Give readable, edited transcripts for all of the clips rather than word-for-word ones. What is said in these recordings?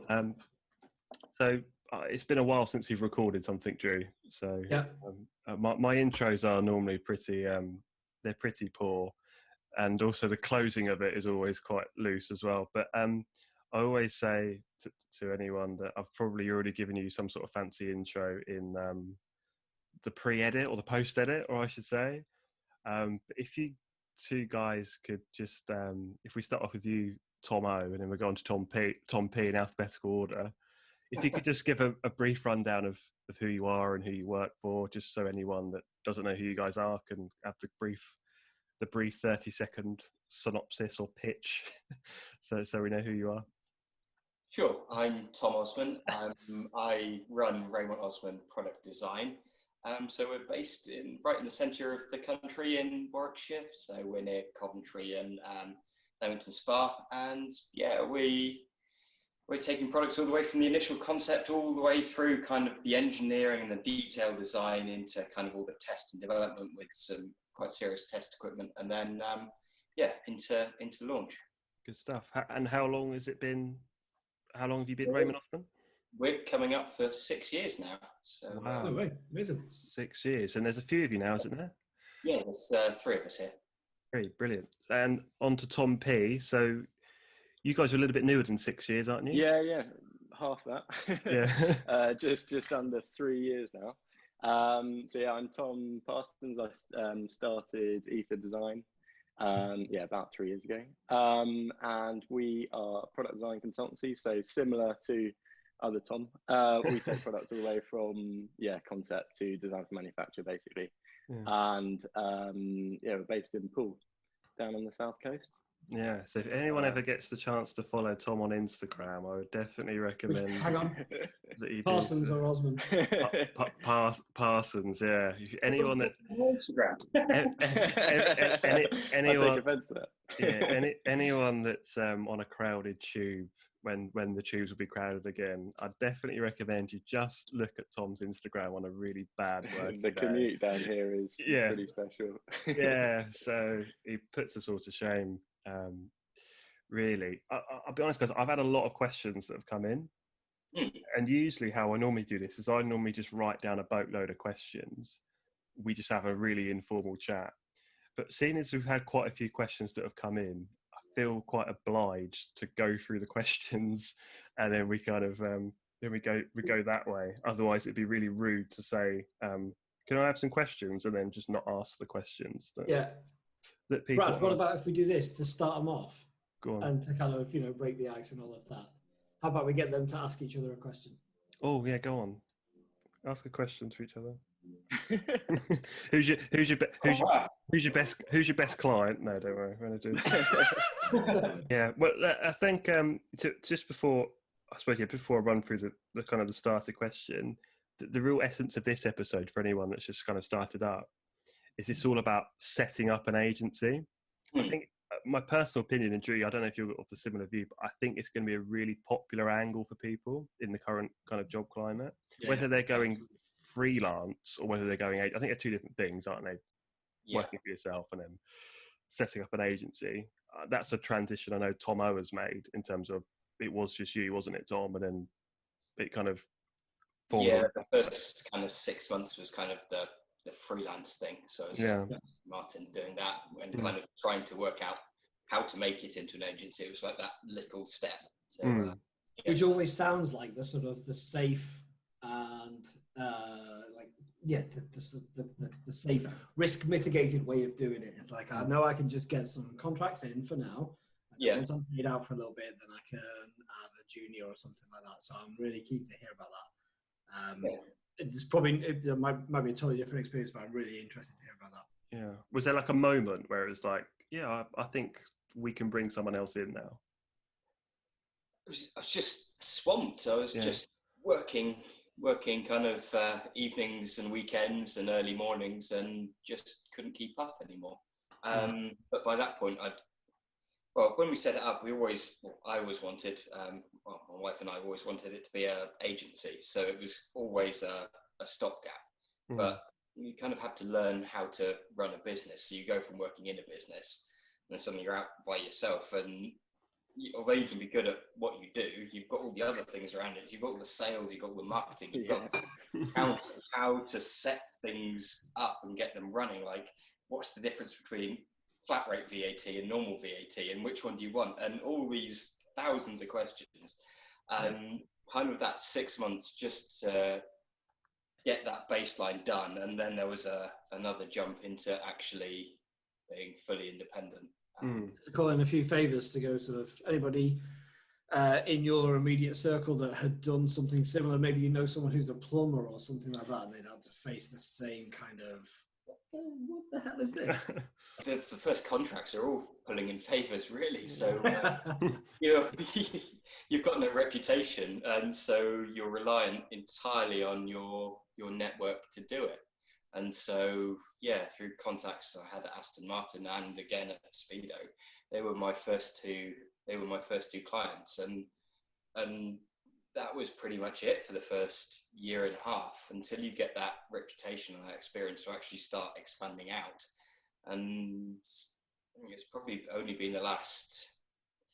Um, so it's been a while since you've recorded something, Drew. So Yeah. my intros are normally pretty, they're pretty poor, and also the closing of it is always quite loose as well. But I always say to anyone that I've probably already given you some sort of fancy intro in the pre-edit or the post-edit, or I should say. But if you two guys could just, if we start off with you, Tom O, and then we're going to Tom P in alphabetical order. If you could just give a brief rundown of who you are and who you work for, just so anyone that doesn't know who you guys are can have the brief 30-second synopsis or pitch, so we know who you are. Sure, I'm Tom Osman. I run Raymont-Osman Product Design. So we're based right in the centre of the country in Warwickshire. So we're near Coventry and Leamington Spa, and yeah, we're taking products all the way from the initial concept all the way through kind of the engineering and the detailed design into kind of all the test and development with some quite serious test equipment, and then into launch. Good stuff. And how long has it been? How long have you been Raymont-Osman? We're coming up for 6 years now. So wow, no way. Amazing. 6 years, and there's a few of you now, isn't there? Yeah, there's 3 of us here. Great, brilliant. And on to Tom P. So you guys are a little bit newer than 6 years, aren't you? Yeah, half that. Yeah. just under 3 years now. So yeah, I'm Tom Parsons. I started Aetha Design about 3 years ago. And we are a product design consultancy, so similar to other Tom. We take products all the way from concept to design for manufacture, basically. Yeah. And we're based in Poole, down on the south coast. Yeah, so if anyone ever gets the chance to follow Tom on Instagram, I would definitely recommend. Hang on, that you Parsons or Osman? Parsons, yeah. Anyone that Instagram. anyone, I take offence to that. Yeah, anyone that's on a crowded tube when the tubes will be crowded again, I'd definitely recommend you just look at Tom's Instagram on a really bad working The day. commute down here is pretty special. Yeah, so he puts us all to shame. Really, I'll be honest, guys, I've had a lot of questions that have come in, and usually how I normally do this is I normally just write down a boatload of questions. We just have a really informal chat. But seeing as we've had quite a few questions that have come in, I feel quite obliged to go through the questions, and then we kind of then we go that way. Otherwise, it'd be really rude to say, "Can I have some questions?" and then just not ask the questions. That people Brad, what about if we do this to start them off? Go on. And to kind of break the ice and all of that. How about we get them to ask each other a question? Oh yeah, go on. Ask a question to each other. Who's your best client? No, don't worry. We're gonna do. Yeah, well, I think just before I run through the kind of the starter question, the real essence of this episode for anyone that's just kind of started up is it's all about setting up an agency. I think my personal opinion, and Drew, I don't know if you're of the similar view, but I think it's going to be a really popular angle for people in the current kind of job climate, whether they're going freelance or whether they're going, I think they're two different things, aren't they? Yeah. Working for yourself and then setting up an agency. That's a transition I know Tom O has made in terms of it was just you, wasn't it, Tom? And then it kind of formed. Yeah, the first kind of 6 months was kind of the freelance thing. So it was Martin doing that and kind of trying to work out how to make it into an agency. It was like that little step. So, which always sounds like the sort of the safe and the safe risk mitigated way of doing it. It's like, I know I can just get some contracts in for now. Once I'm paid out for a little bit, then I can add a junior or something like that. So I'm really keen to hear about that. It's probably, it might be a totally different experience, but I'm really interested to hear about that. Yeah. Was there like a moment where it was like, I think we can bring someone else in now? I was just swamped. I was just working kind of evenings and weekends and early mornings and just couldn't keep up anymore. But by that point, when we set it up, I always wanted, my wife and I always wanted it to be an agency. So it was always a stopgap. But you kind of have to learn how to run a business. So you go from working in a business and then suddenly you're out by yourself. And although you can be good at what you do, you've got all the other things around it. You've got all the sales, you've got all the marketing, you've got how to set things up and get them running. Like, what's the difference between flat rate VAT and normal VAT, and which one do you want? And all these thousands of questions. Kind of that 6 months just to get that baseline done, and then there was another jump into actually being fully independent. Call in a few favours to go sort of anybody in your immediate circle that had done something similar. Maybe you know someone who's a plumber or something like that, and they'd had to face the same kind of, what the hell is this? The first contracts are all pulling in favours, really. So you've got no reputation, and so you're reliant entirely on your network to do it. And so, through contacts I had at Aston Martin and again at Speedo, they were my first two clients, and that was pretty much it for the first year and a half until you get that reputation and that experience to actually start expanding out. And it's probably only been the last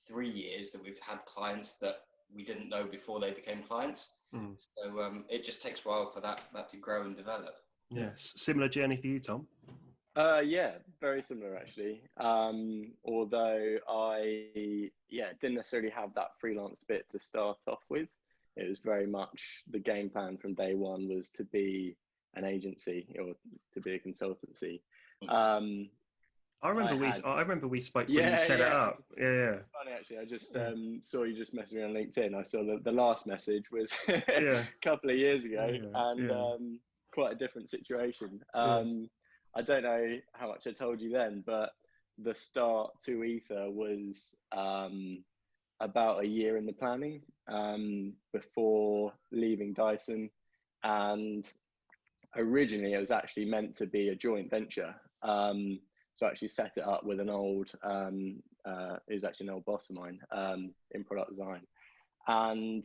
3 years that we've had clients that we didn't know before they became clients. So it just takes a while for that to grow and develop. Yes. Similar journey for you, Tom? Yeah, very similar actually. Although I didn't necessarily have that freelance bit to start off with. It was very much the game plan from day one was to be an agency or to be a consultancy. I remember we spoke when you set it up. Yeah. Funny actually, I just saw you just messaging on LinkedIn. I saw the last message was a couple of years ago, and quite a different situation. I don't know how much I told you then, but the start to Aetha was about a year in the planning before leaving Dyson, and originally it was actually meant to be a joint venture. So I actually set it up with an old, it was actually an old boss of mine in product design. And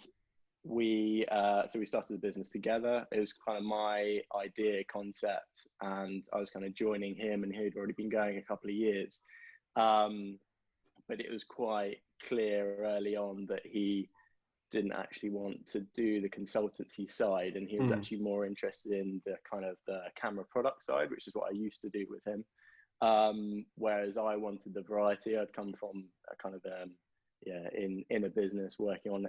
we started the business together. It was kind of my idea concept, and I was kind of joining him, and he had already been going a couple of years. But it was quite clear early on that he didn't actually want to do the consultancy side, and he was actually more interested in the kind of the camera product side, which is what I used to do with him. Whereas I wanted the variety. I'd come from a kind of in a business working on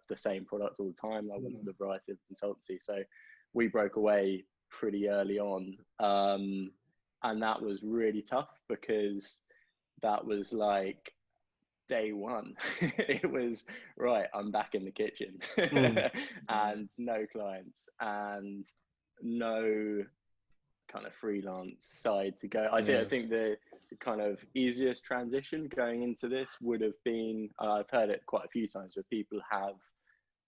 the same product all the time. I wanted the variety of consultancy, so we broke away pretty early on, and that was really tough because that was like day one. It was right, I'm back in the kitchen and no clients and no kind of freelance side to go. I think the kind of easiest transition going into this would have been, I've heard it quite a few times where people have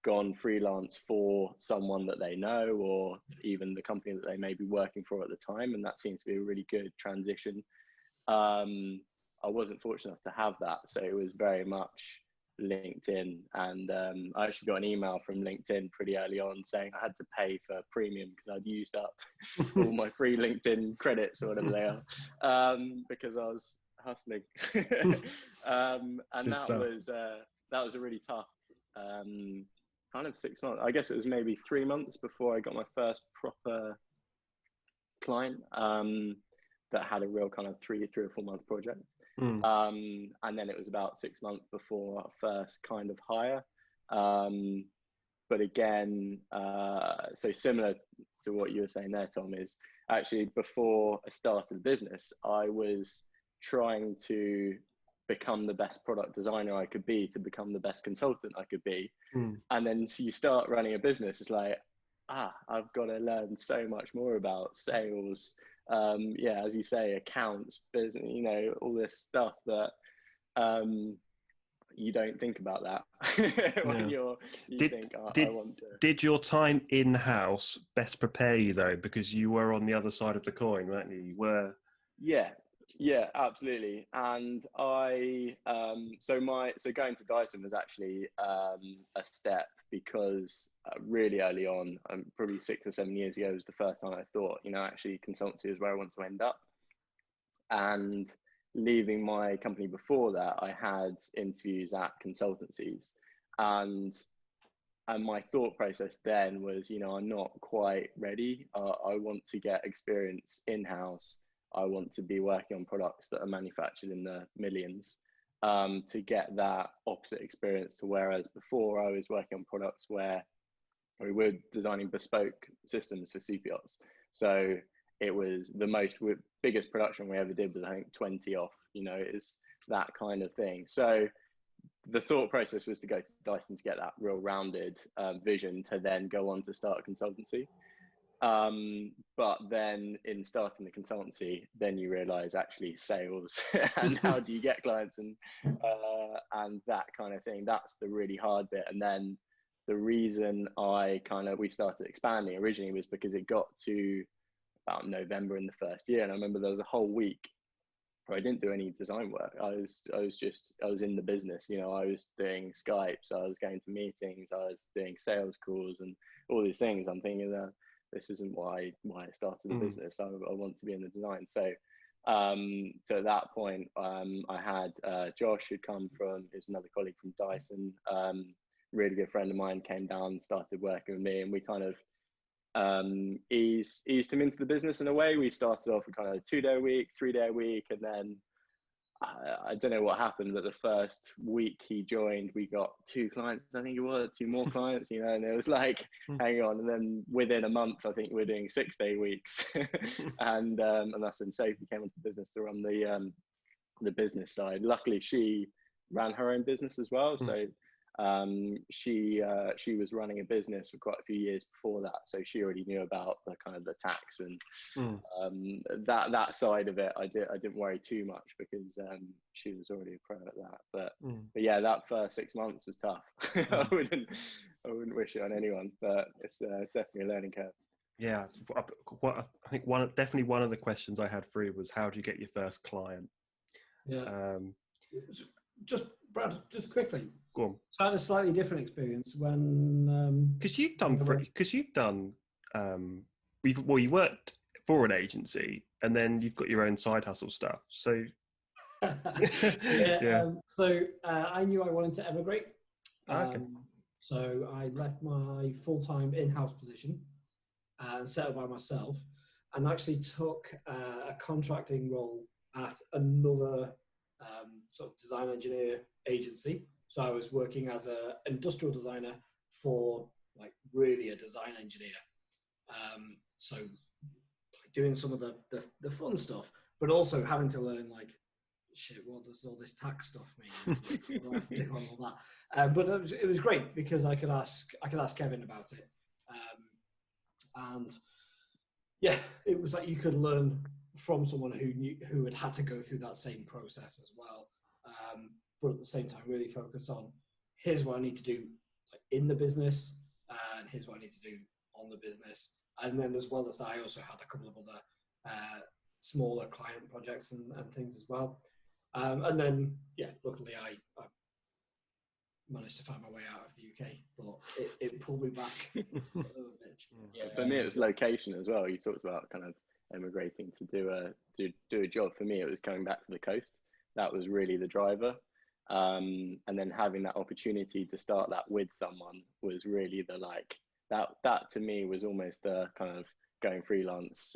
gone freelance for someone that they know, or even the company that they may be working for at the time, and that seems to be a really good transition. I wasn't fortunate enough to have that, so it was very much LinkedIn, and I actually got an email from LinkedIn pretty early on saying I had to pay for premium because I'd used up all my free LinkedIn credits or whatever they are, because I was hustling. And that was a really tough kind of 6 months. I guess it was maybe 3 months before I got my first proper client that had a real kind of 3 or 4 month project. And then it was about 6 months before our first kind of hire. But again, so similar to what you were saying there, Tom, is actually before I started the business, I was trying to become the best product designer I could be, to become the best consultant I could be. And then so you start running a business, it's like, I've got to learn so much more about sales, as you say, accounts, business, all this stuff that you don't think about that when you think, I want to. Did your time in-house best prepare you though? Because you were on the other side of the coin, weren't you? You were. Yeah, absolutely. And I, so going to Dyson was actually a step, because really early on, probably 6 or 7 years ago, was the first time I thought, actually consultancy is where I want to end up. And leaving my company before that, I had interviews at consultancies, and my thought process then was, you know, I'm not quite ready. I want to get experience in-house. I want to be working on products that are manufactured in the millions, to get that opposite experience to whereas before I was working on products where we were designing bespoke systems for CPOs. So it was the biggest production we ever did was, I think, 20 off, you know, it's that kind of thing. So the thought process was to go to Dyson to get that real rounded vision to then go on to start a consultancy. But then in starting the consultancy, then you realize actually sales and how do you get clients and that kind of thing. That's the really hard bit. And then the reason we started expanding originally was because it got to about November in the first year. And I remember there was a whole week where I didn't do any design work. I was in the business, you know, I was doing Skypes, I was going to meetings, I was doing sales calls and all these things. I'm thinking that this isn't why I started the business. I want to be in the design. So at that point, I had Josh, who'd come from, is another colleague from Dyson, really good friend of mine, came down and started working with me, and we kind of eased him into the business in a way. We started off with kind of 2-day a week, 3-day a week, and then I don't know what happened, but the first week he joined, we got 2 clients, I think it was, 2 more clients, you know, and it was like, hang on. And then within a month, I think we're doing 6-day weeks. and that's when Sophie came into the business to run the business side. Luckily, she ran her own business as well. So she was running a business for quite a few years before that, so she already knew about the kind of the tax and that side of it. I didn't worry too much because she was already a pro at that. But yeah, that first 6 months was tough. I wouldn't wish it on anyone, but it's definitely a learning curve. Yeah, I think definitely one of the questions I had for you was, how do you get your first client? Yeah. Just Brad, just quickly. Go on. So I had a slightly different experience when because you've done you worked for an agency and then you've got your own side hustle stuff. So so I knew I wanted to emigrate. Okay. So I left my full-time in-house position and settled by myself, and actually took a contracting role at another sort of design engineer agency. So I was working as an industrial designer for like really a design engineer. So doing some of the fun stuff, but also having to learn like, shit, what does all this tax stuff mean? What do I have to do on all that? But it was great because I could ask Kevin about it. And yeah, it was like you could learn from someone who had to go through that same process as well. But at the same time, really focus on, here's what I need to do like in the business, and here's what I need to do on the business. And then as well as that, I also had a couple of other smaller client projects and things as well. And then, yeah, luckily I managed to find my way out of the UK, but it pulled me back. So, yeah. For me, it was location as well. You talked about kind of emigrating to do a job. For me, it was coming back to the coast. That was really the driver. And then having that opportunity to start that with someone was really that to me was almost the kind of going freelance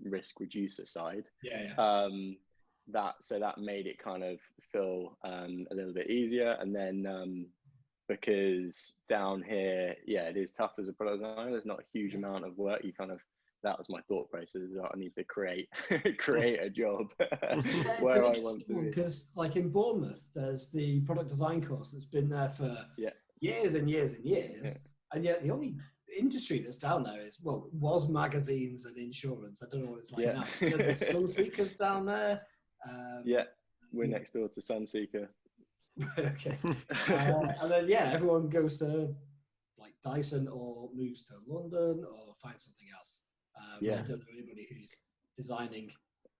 risk reducer side. That made it kind of feel a little bit easier. And then because down here, yeah, it is tough as a product designer. There's not a huge amount of work. That was my thought process. I need to create a job where I want to be. Because like in Bournemouth, there's the product design course that's been there for years and years and years, and yet the only industry that's down there was magazines and insurance. I don't know what it's like now. There's Sunseekers down there. We're next door to Sunseeker. Okay. And then everyone goes to like Dyson or moves to London or finds something else. I don't know anybody who's designing.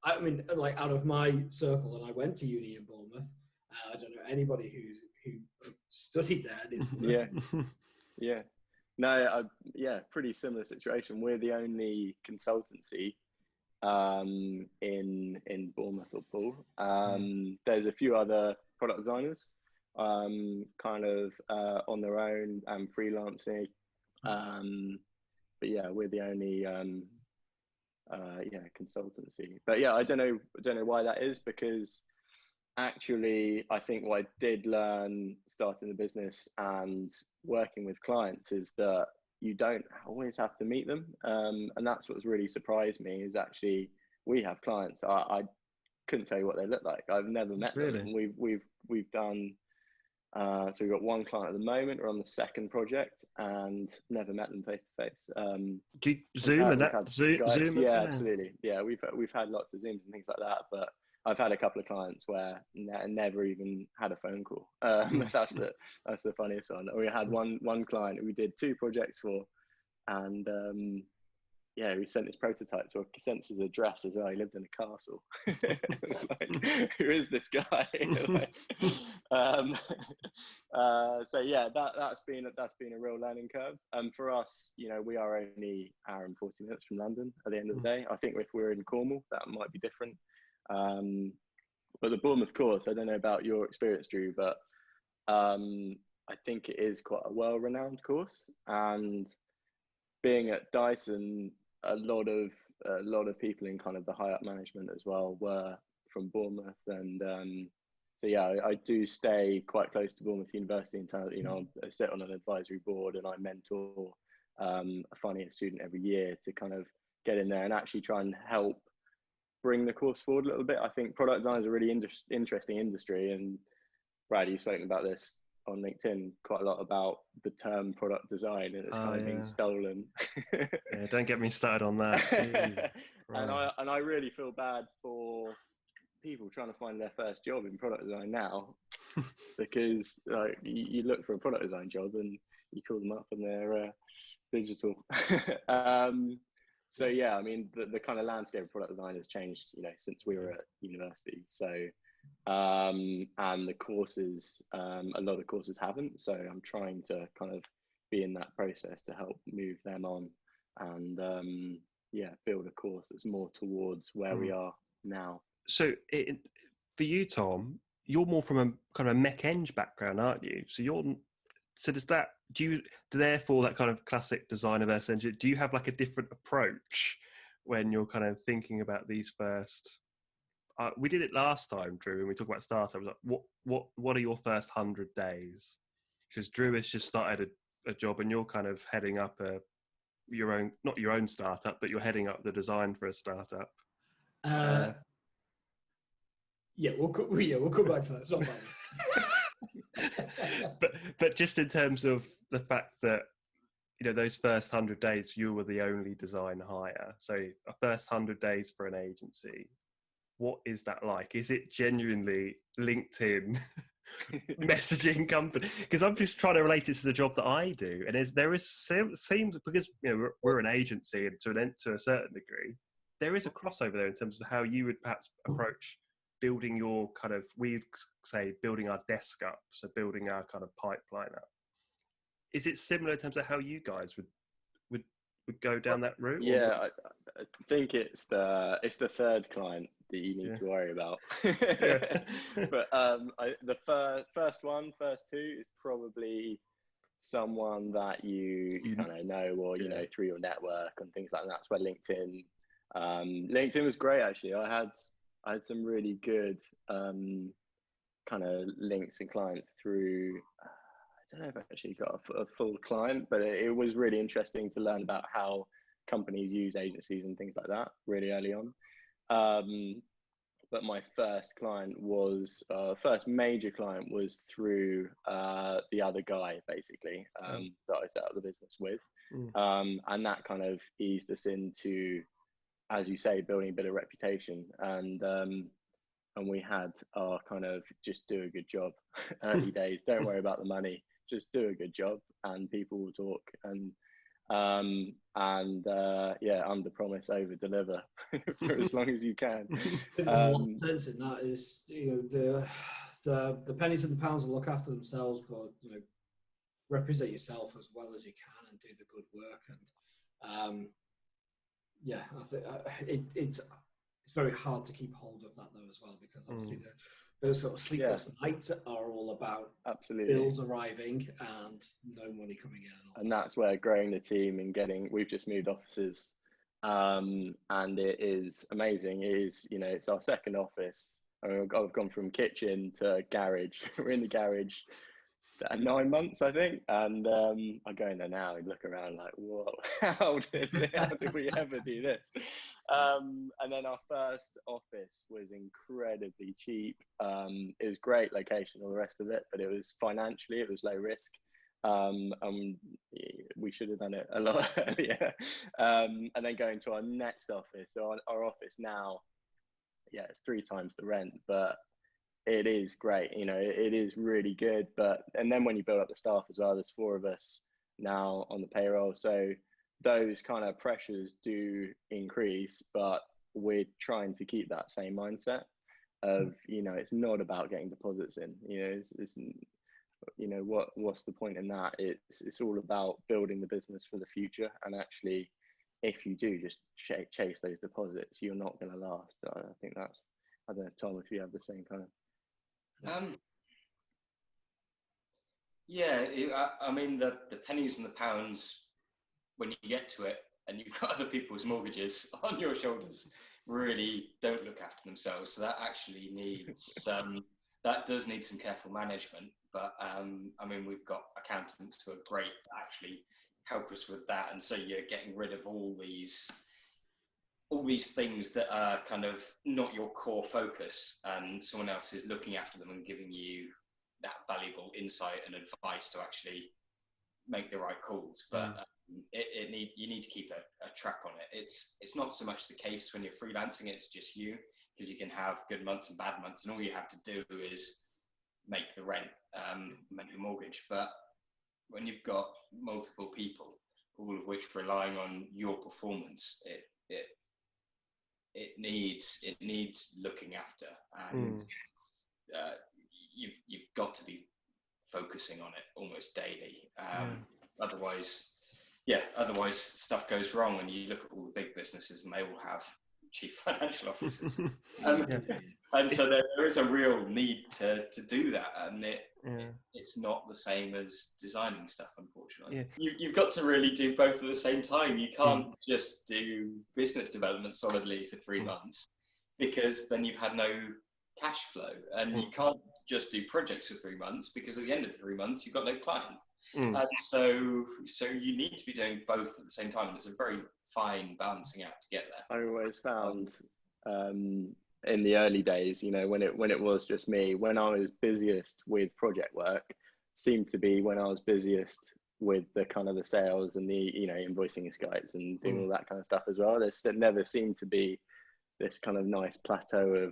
I mean, like out of my circle, and I went to uni in Bournemouth. I don't know anybody who studied there. No, pretty similar situation. We're the only consultancy in Bournemouth or Poole. There's a few other product designers kind of on their own and freelancing. But yeah, we're the only consultancy. But yeah, I don't know why that is, because actually I think what I did learn starting the business and working with clients is that you don't always have to meet them, and that's what's really surprised me is actually we have clients I couldn't tell you what they look like. I've never met them. We've done so we've got one client at the moment. We're on the second project and never met them face to face. Do you Zoom Zoom? Yeah, absolutely. Yeah, we've had lots of Zooms and things like that, but I've had a couple of clients where never even had a phone call. That's the funniest one. We had one client who we did 2 projects for, and yeah, we sent his prototype to sent his address as well. He lived in a castle. It's like, who is this guy? So yeah, that's been a real learning curve. For us, you know, we are only an hour and 40 minutes from London at the end of the day. I think if we're in Cornwall, that might be different. But the Bournemouth course, I don't know about your experience, Drew, but I think it is quite a well-renowned course. And being at Dyson, a lot of people in kind of the high up management as well were from Bournemouth, and so yeah, I do stay quite close to Bournemouth University in terms, you know, I sit on an advisory board and I mentor a final year student every year to kind of get in there and actually try and help bring the course forward a little bit. I think product design is a really interesting industry, and Brad, you've spoken about this on LinkedIn quite a lot about the term product design, and it's kind of being stolen. Yeah, don't get me started on that. Right. And I really feel bad for people trying to find their first job in product design now, because you look for a product design job and you call them up and they're digital. So yeah, I mean, the kind of landscape of product design has changed, you know, since we were at university. So and the courses, a lot of courses haven't. So I'm trying to kind of be in that process to help move them on, and build a course that's more towards where we are now. So for you, Tom, you're more from a kind of a mech-eng background, aren't you? So therefore that kind of classic designer versus engineer, do you have like a different approach when you're kind of thinking about these first? We did it last time, Drew, when we talked about startups. Like, what are your first 100 days? Because Drew has just started a job, and you're kind of heading up not your own startup, but you're heading up the design for a startup. Yeah, we'll come back to that. It's not bad. but just in terms of the fact that, you know, those first 100 days, you were the only design hire. So a first 100 days for an agency, what is that like? Is it genuinely LinkedIn messaging company? Because I'm just trying to relate it to the job that I do, and there seems, because, you know, we're an agency, and to a certain degree, there is a crossover there in terms of how you would perhaps approach building your kind of, we'd say, building our desk up, so building our kind of pipeline up. Is it similar in terms of how you guys would go down that route? Yeah, I think it's the third client that you need to worry about. But the first two is probably someone that you kind of know, or you know, through your network and things like that. That's where LinkedIn was great, actually. I had some really good kind of links and clients through. I don't know if I actually got a full client, but it was really interesting to learn about how companies use agencies and things like that really early on. But my first major client was through the other guy, basically, that I set up the business with. And that kind of eased us into, as you say, building a bit of reputation. And we had our kind of just do a good job early days. Don't worry about the money. Just do a good job, and people will talk. And under promise, over deliver for as long as you can. There's a lot of sense in that. Is, you know, the pennies and the pounds will look after themselves, but, you know, represent yourself as well as you can and do the good work. And yeah, I think it's very hard to keep hold of that though as well, because obviously those sort of sleepless nights are all about bills arriving and no money coming in. And that's where growing the team and we've just moved offices, and it is amazing. It is, it's our second office. I've gone from kitchen to garage. We're in the garage 9 months, I think, and I go in there now and look around like, whoa, how did we ever do this? And then our first office was incredibly cheap. It was great location, all the rest of it, but it was financially, it was low risk. We should have done it a lot earlier. And then going to our next office. So our office now, it's 3 times the rent, but it is great. It is really good. And then when you build up the staff as well, there's 4 of us now on the payroll. So those kind of pressures do increase, but we're trying to keep that same mindset of, it's not about getting deposits in, what's the point in that? It's all about building the business for the future. And actually, if you do just chase those deposits, you're not going to last. I think I don't know, Tom, if you have the same kind of. I mean, the pennies and the pounds, when you get to it and you've got other people's mortgages on your shoulders, really don't look after themselves. So that actually needs that does need some careful management. But I mean, we've got accountants who are great to actually help us with that. And so you're getting rid of all these things that are kind of not your core focus, and someone else is looking after them and giving you that valuable insight and advice to actually make the right calls. But you need to keep a track on it. It's not so much the case when you're freelancing, it's just you, because you can have good months and bad months, and all you have to do is make the rent, make the mortgage. But when you've got multiple people, all of which relying on your performance, it needs looking after, and you've got to be focusing on it almost daily. Otherwise stuff goes wrong. And you look at all the big businesses, and they all have chief financial officers, and so there is a real need to do that, and it's not the same as designing stuff, unfortunately. You've got to really do both at the same time. You can't just do business development solidly for 3 months, because then you've had no cash flow, and you can't just do projects for 3 months, because at the end of 3 months you've got no client. And so you need to be doing both at the same time, and it's a very fine balancing act to get there. I always found in the early days, when it was just me, when I was busiest with project work, seemed to be when I was busiest with the kind of the sales and the invoicing Skypes and doing all that kind of stuff as well. There never seemed to be this kind of nice plateau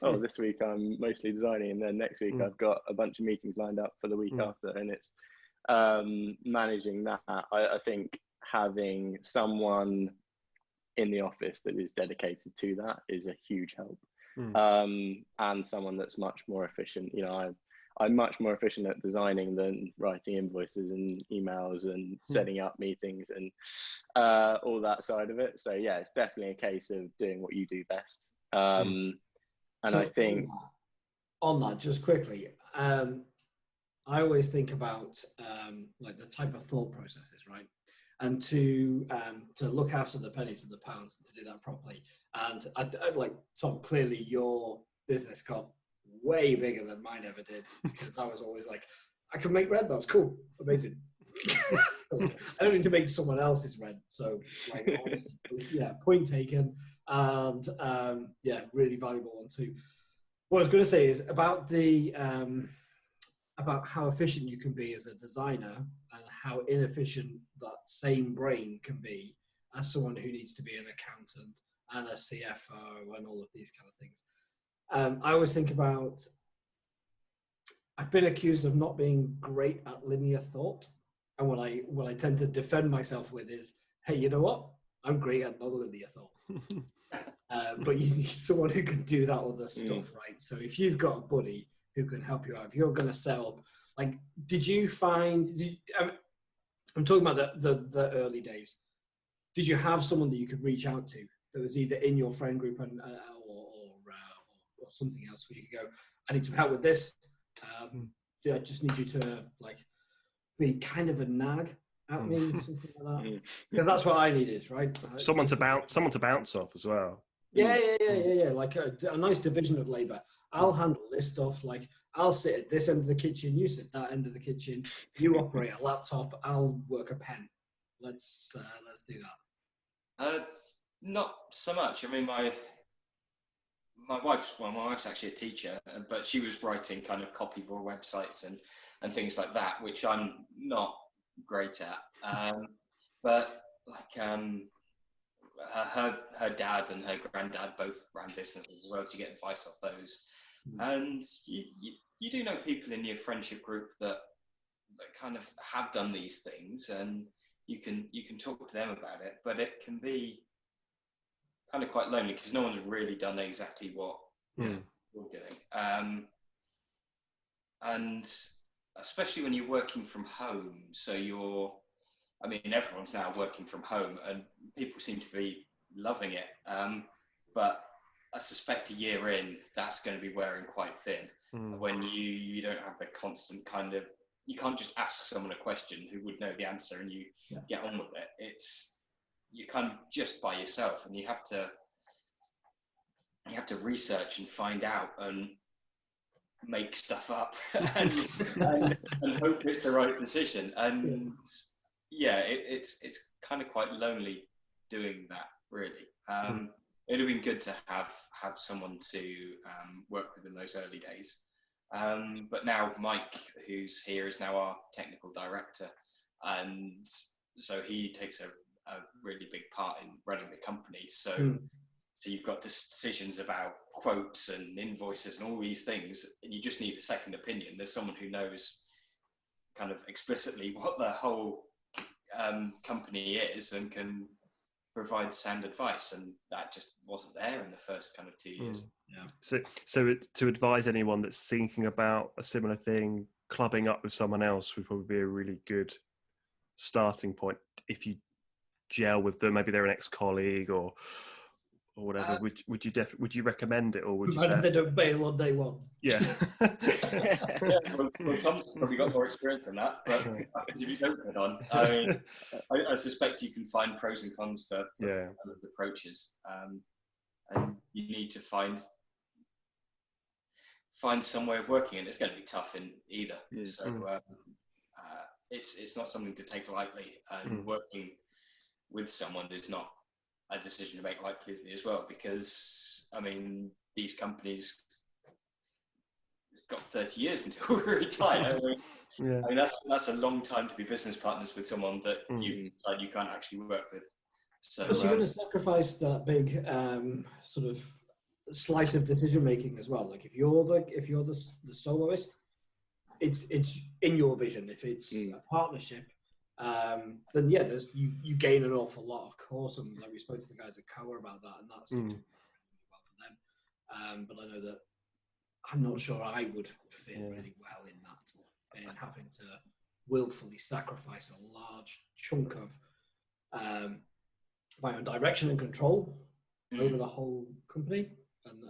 of this week I'm mostly designing, and then next week I've got a bunch of meetings lined up for the week after, and it's managing that. I think having someone in the office that is dedicated to that is a huge help, and someone that's much more efficient. I'm much more efficient at designing than writing invoices and emails and setting up meetings and all that side of it. So yeah, it's definitely a case of doing what you do best. And so I think on that, just quickly, I always think about like the type of thought processes, right? And to look after the pennies and the pounds and to do that properly. And I'd like, Tom, clearly your business got way bigger than mine ever did, because I was always like, I can make rent, that's cool, amazing. I don't need to make someone else's rent. So like, honestly, point taken. And really valuable one too. What I was going to say is about the about how efficient you can be as a designer, and how inefficient that same brain can be as someone who needs to be an accountant and a CFO and all of these kind of things. I always think about, I've been accused of not being great at linear thought. And what I tend to defend myself with is, hey, you know what? I'm great at non-linear thought. But you need someone who can do that other stuff, right? So if you've got a buddy who can help you out, if you're going to set up, like, I'm talking about the early days. did you have someone that you could reach out to that was either in your friend group or something else where you could go, I need some help with this. I just need you to like be kind of a nag at me, something like that. Because that's what I needed, right? Someone to bounce off as well. Yeah. Like a nice division of labor. I'll handle this stuff. Like I'll sit at this end of the kitchen, you sit that end of the kitchen. You operate a laptop. I'll work a pen. Let's do that. Not so much. I mean, my wife's actually a teacher, but she was writing kind of copy for websites and things like that, which I'm not great at. But like her dad and her granddad both ran businesses as well, so you get advice off those. And you do know people in your friendship group that kind of have done these things, and you can talk to them about it, but it can be kind of quite lonely because no one's really done exactly what you're doing. And especially when you're working from home, so everyone's now working from home and people seem to be loving it. But I suspect a year in, that's going to be wearing quite thin when you don't have the constant kind of, you can't just ask someone a question who would know the answer and you get on with it. You're kind of just by yourself, and you have to research and find out and make stuff up and hope it's the right decision. And it's kind of quite lonely doing that, really. It'd have been good to have someone to work with in those early days. But now Mike, who's here, is now our technical director, and so he takes a really big part in running the company. So you've got decisions about quotes and invoices and all these things, and you just need a second opinion. There's someone who knows kind of explicitly what the whole company is and can provide sound advice, and that just wasn't there in the first kind of 2 years. So to advise anyone that's thinking about a similar thing, clubbing up with someone else would probably be a really good starting point. If you gel with them, maybe they're an ex-colleague or whatever, would you recommend it, or would you say they don't bail on day one? Well, Tom's probably got more experience than that, but if you don't put on, I suspect you can find pros and cons for both approaches, and you need to find some way of working, and it's going to be tough in either. So it's not something to take lightly, and working with someone is not a decision to make lightly as well, because I mean, these companies got 30 years until we retire. I mean that's a long time to be business partners with someone that you decide you can't actually work with. So you're going to sacrifice that big sort of slice of decision making as well. Like if you're the soloist, it's in your vision. If it's a partnership, then there's you gain an awful lot, of course. And like we spoke to the guys at Coa about that, and that seems to be really well for them. But I know that I'm not sure I would fit really well in that, and having to willfully sacrifice a large chunk of my own direction and control over the whole company, and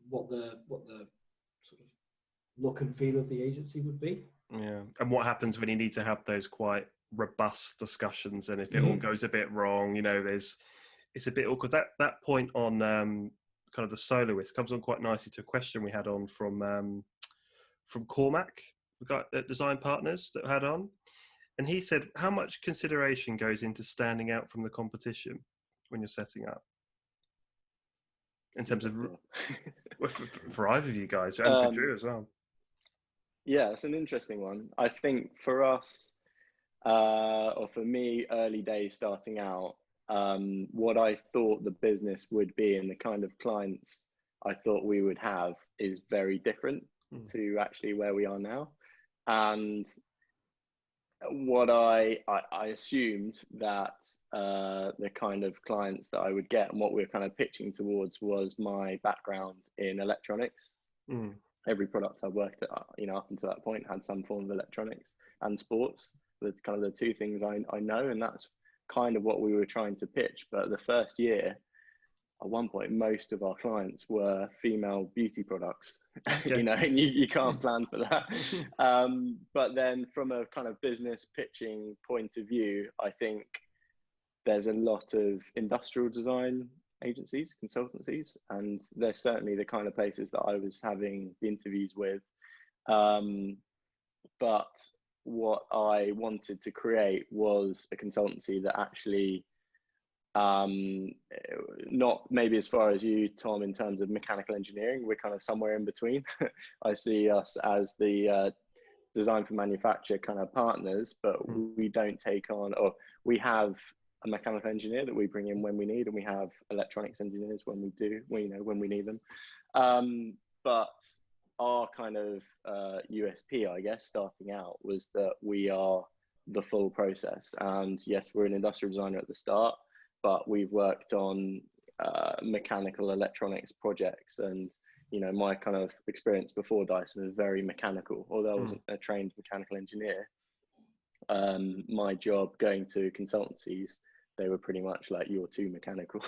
what the sort of look and feel of the agency would be. Yeah, and what happens when you need to have those quite robust discussions, and if it all goes a bit wrong, it's a bit awkward. That point on kind of the soloist comes on quite nicely to a question we had on from Cormac, we got Design Partners that we had on, and he said, how much consideration goes into standing out from the competition when you're setting up, in terms of for either of you guys, and for Drew as well? Yeah, it's an interesting one. I think for us, or for me, early days starting out, what I thought the business would be and the kind of clients I thought we would have is very different to actually where we are now. And what I assumed that the kind of clients that I would get and what we're kind of pitching towards was my background in electronics. Every product I worked at, up until that point, had some form of electronics and sports. That's kind of the two things I know, and that's kind of what we were trying to pitch. But the first year, at one point, most of our clients were female beauty products, Okay. you know, and you can't plan for that. But then from a kind of business pitching point of view, I think there's a lot of industrial design agencies, consultancies, and they're certainly the kind of places that I was having the interviews with. But what I wanted to create was a consultancy that actually, not maybe as far as you, Tom, in terms of mechanical engineering, we're kind of somewhere in between. I see us as the design for manufacture kind of partners, but we don't take on, or we have a mechanical engineer that we bring in when we need, and we have electronics engineers when we do, when we need them. But our kind of USP, I guess, starting out was that we are the full process. And yes, we're an industrial designer at the start, but we've worked on mechanical electronics projects. And, you know, my kind of experience before Dyson was very mechanical. Although I wasn't a trained mechanical engineer, my job going to consultancies, they were pretty much like, you're too mechanical.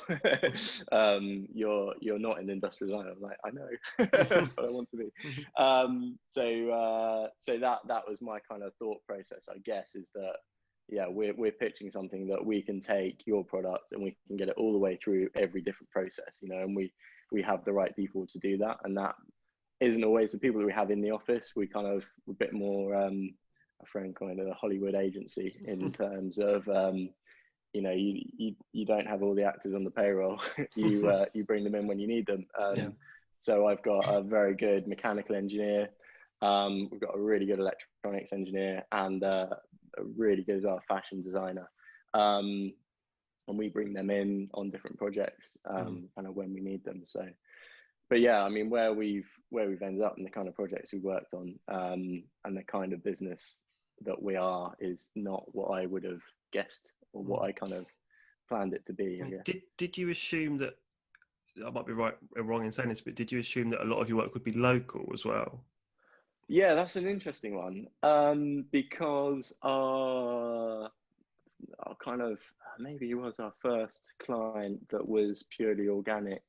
You're not an industrial designer. I'm like, I know, but I want to be. So that was my kind of thought process, I guess, is that, yeah, we're pitching something that we can take your product and we can get it all the way through every different process, you know, and we have the right people to do that. And that isn't always the people that we have in the office. We kind of a bit more, a friend kind of a Hollywood agency in terms of, you know, you don't have all the actors on the payroll. You bring them in when you need them. So I've got a very good mechanical engineer. We've got a really good electronics engineer and a really good fashion designer. And we bring them in on different projects kind of when we need them. So, but yeah, I mean, where we've ended up and the kind of projects we've worked on, and the kind of business that we are is not what I would have guessed or what I kind of planned it to be, I guess. Did you assume that, I might be right or wrong in saying this, but did you assume that a lot of your work would be local as well? Yeah, that's an interesting one, because our kind of, maybe it was our first client that was purely organic,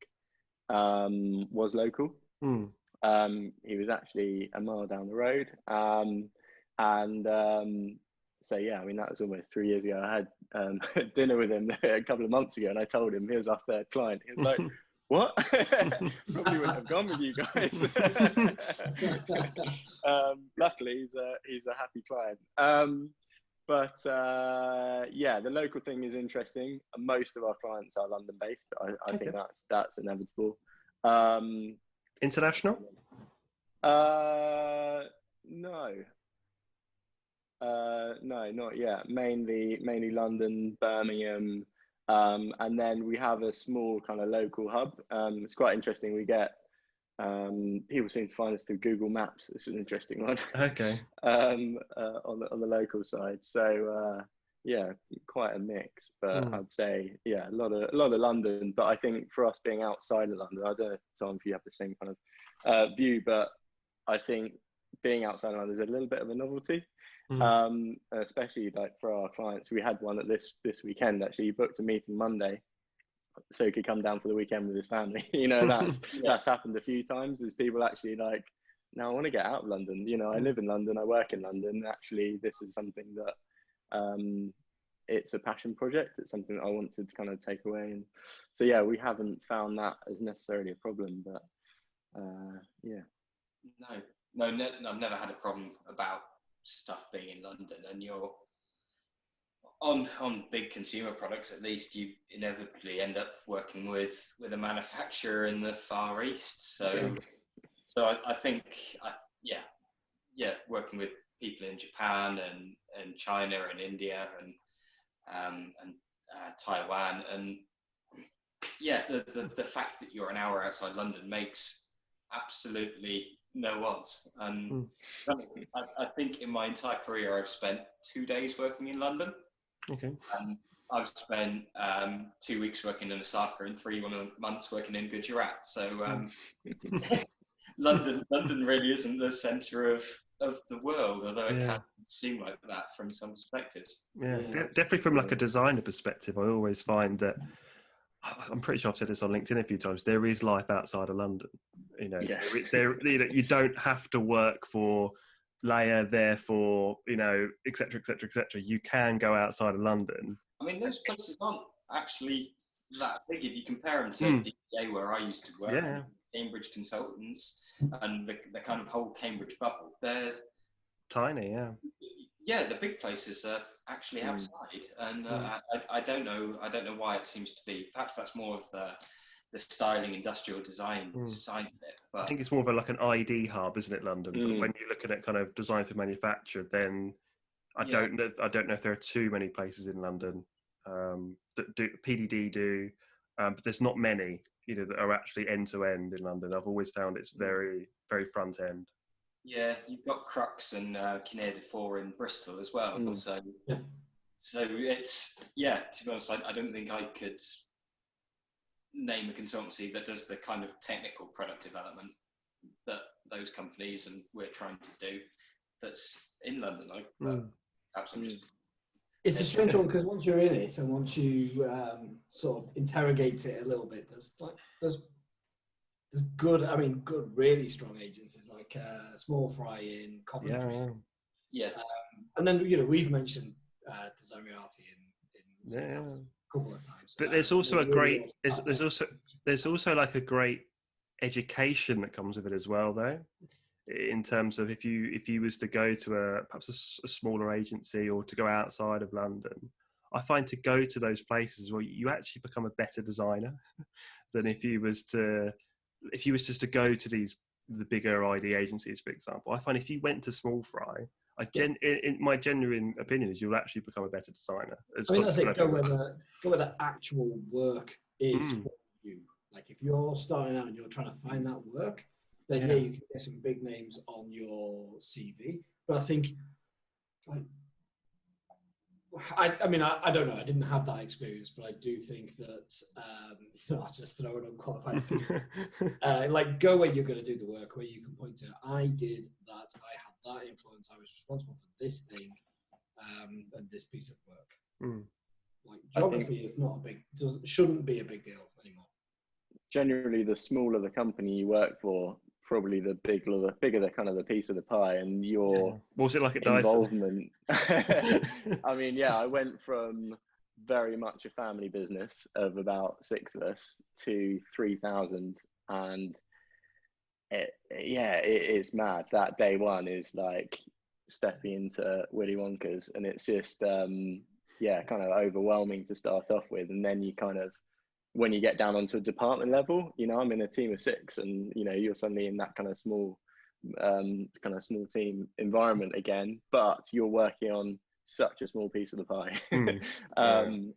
was local. He was actually a mile down the road. So yeah, I mean, that was almost 3 years ago. I had dinner with him a couple of months ago, and I told him he was our third client. He was like, "What? Probably wouldn't have gone with you guys." Luckily, he's a happy client. Yeah, the local thing is interesting. Most of our clients are London-based. I think that's inevitable. International? No, not yet. Mainly London, Birmingham, and then we have a small kind of local hub. It's quite interesting. We get people seem to find us through Google Maps. It's an interesting one. Okay. On the local side. So yeah, quite a mix. But I'd say a lot of London. But I think for us being outside of London, I don't know, Tom, if you have the same kind of view, but I think being outside of London is a little bit of a novelty. Especially like for our clients. We had one at this weekend actually. He booked a meeting Monday so he could come down for the weekend with his family. You know, that's happened a few times, is people actually like, no, I want to get out of London. You know, I live in London, I work in London. Actually, this is something that it's a passion project. It's something that I wanted to kind of take away. And so yeah, we haven't found that as necessarily a problem, but yeah. No, I've never had a problem about stuff being in London, and you're on big consumer products. At least you inevitably end up working with a manufacturer in the Far East. So I think working with people in Japan and China and India and Taiwan, and yeah, the fact that you're an hour outside London makes absolutely no odds. And I think in my entire career, I've spent 2 days working in London. Okay. I've spent 2 weeks working in Osaka and 3 months working in Gujarat. So London really isn't the centre of the world, although it Yeah. can seem like that from some perspectives. Yeah, definitely from like a designer perspective, I always find that, I'm pretty sure I've said this on LinkedIn a few times, there is life outside of London. You know, you don't have to work for Layer, therefore, you know, et cetera, et cetera, et cetera. You can go outside of London. I mean, those places aren't actually that big if you compare them to DJ, where I used to work. Yeah. Cambridge consultants and the kind of whole Cambridge bubble. They're tiny, yeah. Yeah, the big places are actually outside, and I don't know why it seems to be. Perhaps that's more of the styling, industrial design side of it. But I think it's more of a, like an ID hub, isn't it, London? But when you're looking at kind of design for manufacture, then I don't know if there are too many places in London that do. PDD do, but there's not many, you know, that are actually end to end in London. I've always found it's very, very front end. Yeah, you've got Crux and Kinnear de Four in Bristol as well. So it's, to be honest, I don't think I could name a consultancy that does the kind of technical product development that those companies and we're trying to do that's in London. Perhaps I'm just... It's a strange one, because once you're in it and once you sort of interrogate it a little bit, there's good, really strong agencies like Small Fry in Coventry. Yeah. And then, you know, we've mentioned Design Reality in a couple of times. But there's also there's also like a great education that comes with it as well, though. In terms of if you was to go to perhaps a smaller agency or to go outside of London, I find to go to those places where you actually become a better designer than if you was just to go to the bigger ID agencies, for example. I find if you went to Small Fry, in my genuine opinion is you'll actually become a better designer. That's it. Go where the actual work is for you. Like if you're starting out and you're trying to find that work, then you can get some big names on your CV. But I think, I don't know. I didn't have that experience, but I do think that, I'll just throw an unqualified opinion. Go where you're going to do the work, where you can point to, I did that, I had that influence, I was responsible for this thing, and this piece of work. Geography shouldn't be a big deal anymore. Generally, the smaller the company you work for, probably the bigger the kind of the piece of the pie, and your what was it like at involvement. I went from very much a family business of about 6 of us to 3,000, and it's mad. That day one is like stepping into Willy Wonka's, and it's just kind of overwhelming to start off with, and then you kind of, when you get down onto a department level, you know, I'm in a team of 6, and you know, you're suddenly in that kind of small team environment again, but you're working on such a small piece of the pie. And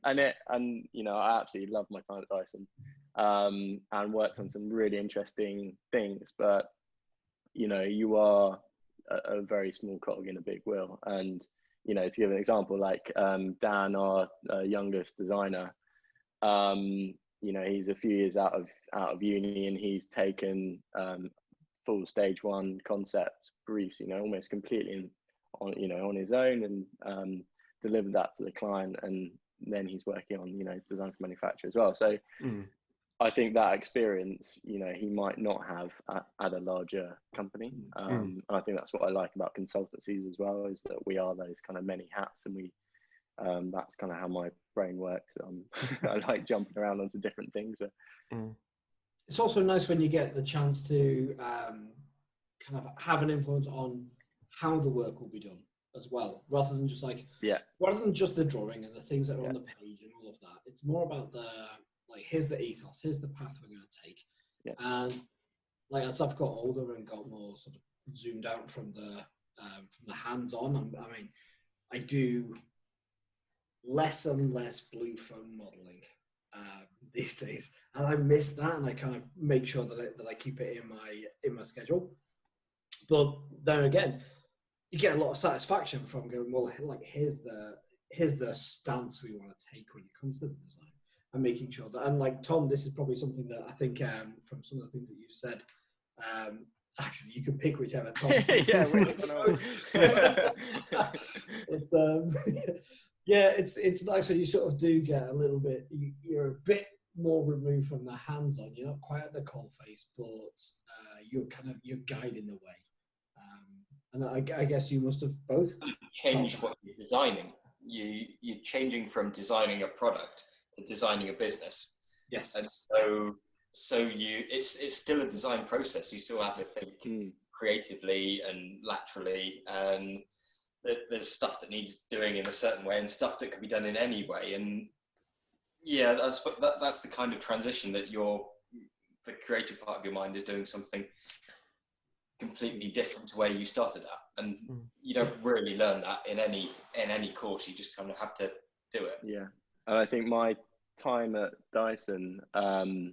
you know, I absolutely love my time at Dyson, and worked on some really interesting things, but you know, you are a very small cog in a big wheel. And you know, to give an example, like Dan, our youngest designer, you know, he's a few years out of uni, and he's taken full stage 1 concept briefs, you know, almost completely on his own, and delivered that to the client, and then he's working on, you know, design for manufacture as well. So I think that experience, you know, he might not have at a larger company. And I think that's what I like about consultancies as well, is that we are those kind of many hats, and we that's kind of how my brain works. I like jumping around onto different things. It's also nice when you get the chance to kind of have an influence on how the work will be done as well, rather than just the drawing and the things that are on the page and all of that. It's more about here's the ethos, here's the path we're going to take. And as I've got older and got more sort of zoomed out from the hands-on, I do less and less blue foam modeling these days, and I miss that, and I kind of make sure that I keep it in my schedule. But then again, you get a lot of satisfaction from going, well, here's the stance we want to take when it comes to the design, and making sure that, and like Tom, this is probably something that I think from some of the things that you said, actually, you can pick whichever Tom. Yeah, which one? It's yeah, it's nice when you sort of do get a little bit. You're a bit more removed from the hands-on. You're not quite at the coalface, but you're guiding the way. And I guess you must have both changed what you're designing. You're changing from designing a product to designing a business. Yes. And so it's still a design process. You still have to think creatively and laterally, and there's stuff that needs doing in a certain way and stuff that can be done in any way. And yeah, that's the kind of transition that the creative part of your mind is doing something completely different to where you started at, and you don't really learn that in any course. You just kind of have to do it. Yeah, and I think my time at Dyson, I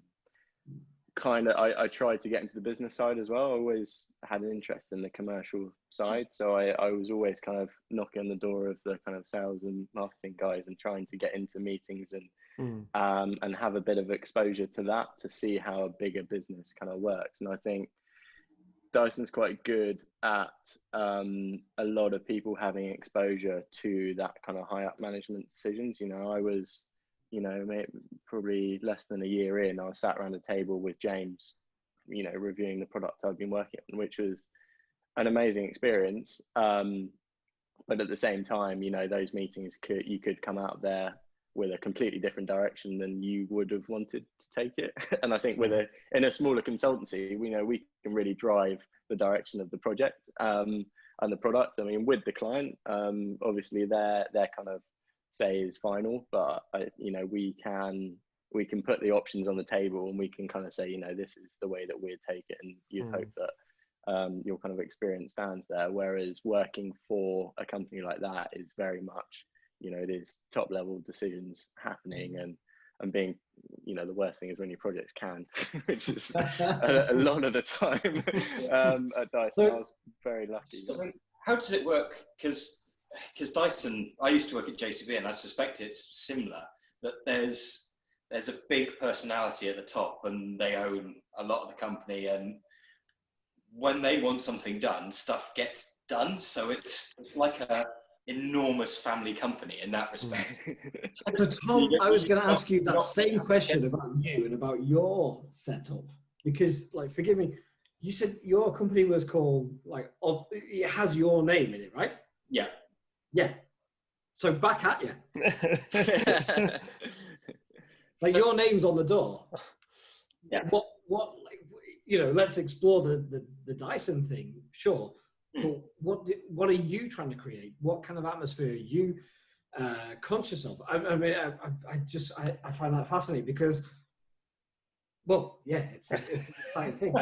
tried to get into the business side as well. I always had an interest in the commercial side, so I was always kind of knocking on the door of the kind of sales and marketing guys and trying to get into meetings and have a bit of exposure to that, to see how a bigger business kind of works. And I think Dyson's quite good at a lot of people having exposure to that kind of high up management decisions. You know, I was, probably less than a year in, I was sat around a table with James, reviewing the product I'd been working on, which was an amazing experience. But at the same time, those meetings you could come out there with a completely different direction than you would have wanted to take it. And I think in a smaller consultancy, we can really drive the direction of the project and the product. I mean, with the client, obviously their kind of say is final, but we can put the options on the table and we can kind of say, this is the way that we'd take it, and you'd hope that your kind of experience stands there. Whereas working for a company like that is very much, it is top level decisions happening, and being, the worst thing is when your project's canned, which is a lot of the time at Dyson. So, I was very lucky. So how does it work? Because Dyson, I used to work at JCB, and I suspect it's similar, that there's a big personality at the top and they own a lot of the company, and when they want something done, stuff gets done. So it's like a enormous family company in that respect. So Tom, I was going to ask you that same question about you and about your setup, because, like, forgive me, you said your company was called, like, it has your name in it, right? Yeah. Yeah. So back at you. Like, your name's on the door. Yeah. What like, let's explore the Dyson thing, sure. But what are you trying to create? What kind of atmosphere are you conscious of? I mean, I find that fascinating because, well, yeah, it's an exciting thing.